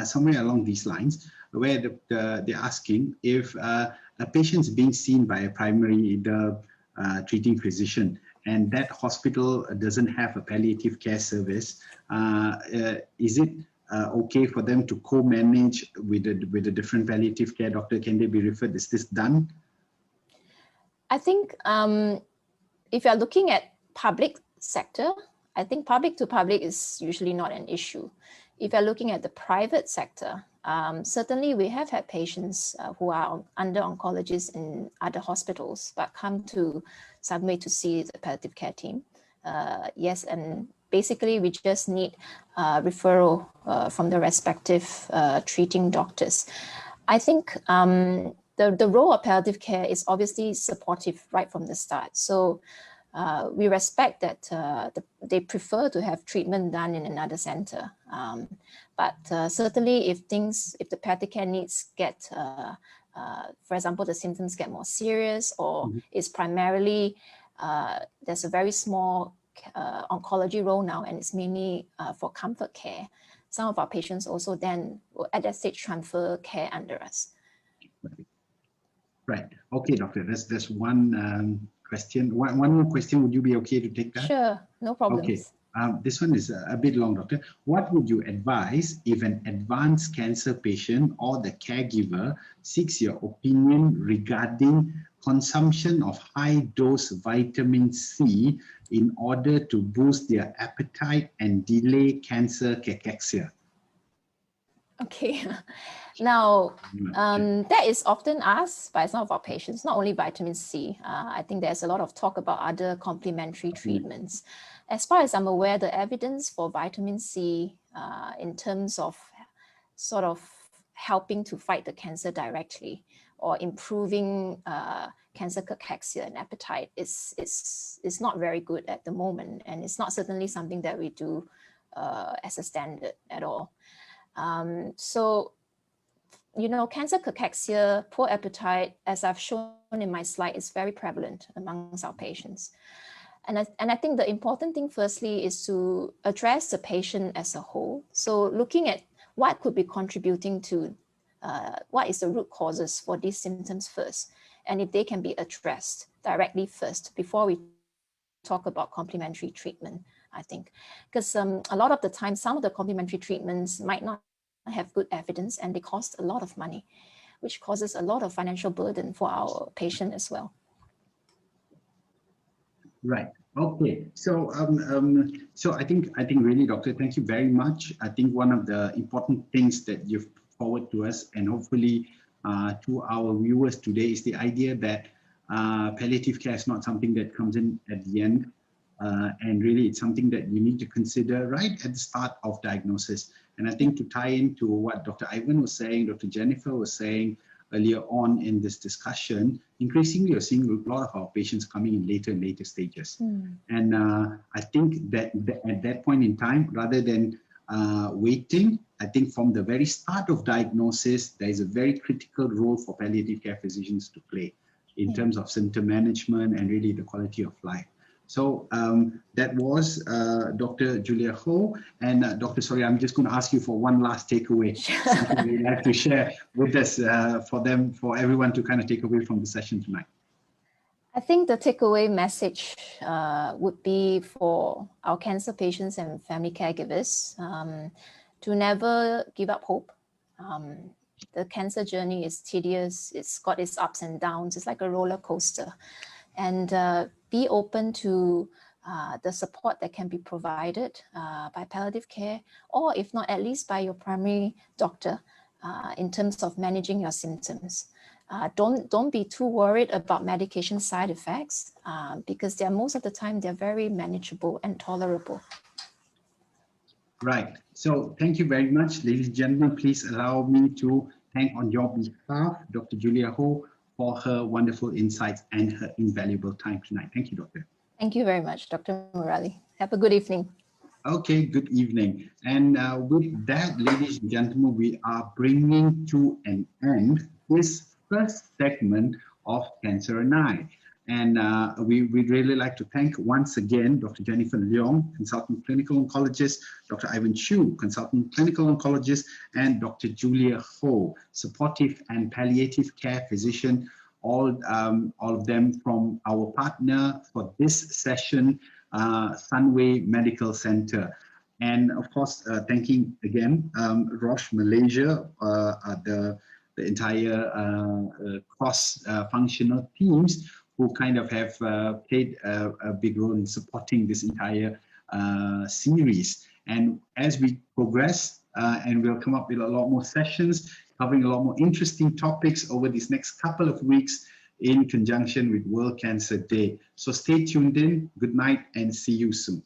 somewhere along these lines, where they're asking if a patient's being seen by a primary treating physician, and that hospital doesn't have a palliative care service, is it okay for them to co-manage with a different palliative care doctor? Can they be referred? Is this done? I think if you're looking at public sector, I think public to public is usually not an issue. If you're looking at the private sector, certainly we have had patients who are under oncologists in other hospitals, but come to Sunway to see the palliative care team. Yes, and basically we just need referral from the respective treating doctors. I think the role of palliative care is obviously supportive right from the start. So we respect that they prefer to have treatment done in another center. But certainly if the palliative care needs get, for example, the symptoms get more serious, or it's primarily, there's a very small oncology role now, and it's mainly for comfort care. Some of our patients also then will at that stage transfer care under us. Right. Okay, doctor. There's one question. One more question. Would you be okay to take that? Sure, no problems. Okay. This one is a bit long, doctor. What would you advise if an advanced cancer patient or the caregiver seeks your opinion regarding consumption of high-dose vitamin C in order to boost their appetite and delay cancer cachexia? Okay. Now, that is often asked by some of our patients, not only vitamin C. I think there's a lot of talk about other complementary treatments. As far as I'm aware, the evidence for vitamin C in terms of sort of helping to fight the cancer directly or improving cancer cachexia and appetite is not very good at the moment. And it's not certainly something that we do as a standard at all. So, you know, cancer cachexia, poor appetite, as I've shown in my slide, is very prevalent amongst our patients. And I think the important thing firstly is to address the patient as a whole. So looking at what could be contributing to, what is the root causes for these symptoms first, and if they can be addressed directly first before we talk about complementary treatment, I think. Because a lot of the time, some of the complementary treatments might not have good evidence and they cost a lot of money, which causes a lot of financial burden for our patient as well. Right. Okay. So, so I think really, doctor, thank you very much. I think one of the important things that you've forwarded to us, and hopefully to our viewers today, is the idea that palliative care is not something that comes in at the end, and really it's something that you need to consider right at the start of diagnosis. And I think to tie into what Dr. Ivan was saying, Dr. Jennifer was saying earlier on in this discussion, increasingly you're seeing a lot of our patients coming in later and later stages. And I think that at that point in time, rather than waiting, I think from the very start of diagnosis, there is a very critical role for palliative care physicians to play in terms of symptom management and really the quality of life. So that was Dr. Julia Ho. And Dr. Sorry, I'm just going to ask you for one last takeaway, something you'd like to share with us for everyone to kind of take away from the session tonight. I think the takeaway message would be for our cancer patients and family caregivers to never give up hope. The cancer journey is tedious. It's got its ups and downs. It's like a roller coaster. And be open to the support that can be provided by palliative care, or if not, at least by your primary doctor in terms of managing your symptoms. Don't be too worried about medication side effects because most of the time they're very manageable and tolerable. Right. So thank you very much, ladies and gentlemen. Please allow me to thank on your behalf Dr. Julia Ho for her wonderful insights and her invaluable time tonight. Thank you, Doctor. Thank you very much, Dr. Murali. Have a good evening. Okay, good evening. And with that, ladies and gentlemen, we are bringing to an end this first segment of Cancer and I. And we'd really like to thank once again Dr. Jennifer Leong, Consultant Clinical Oncologist, Dr. Ivan Chew, Consultant Clinical Oncologist, and Dr. Julia Ho, Supportive and Palliative Care Physician, all of them from our partner for this session, Sunway Medical Center. And of course, thanking again Roche Malaysia, the entire cross-functional teams who kind of have played a big role in supporting this entire series. And as we progress, and we'll come up with a lot more sessions, covering a lot more interesting topics over these next couple of weeks in conjunction with World Cancer Day. So stay tuned in. Good night and see you soon.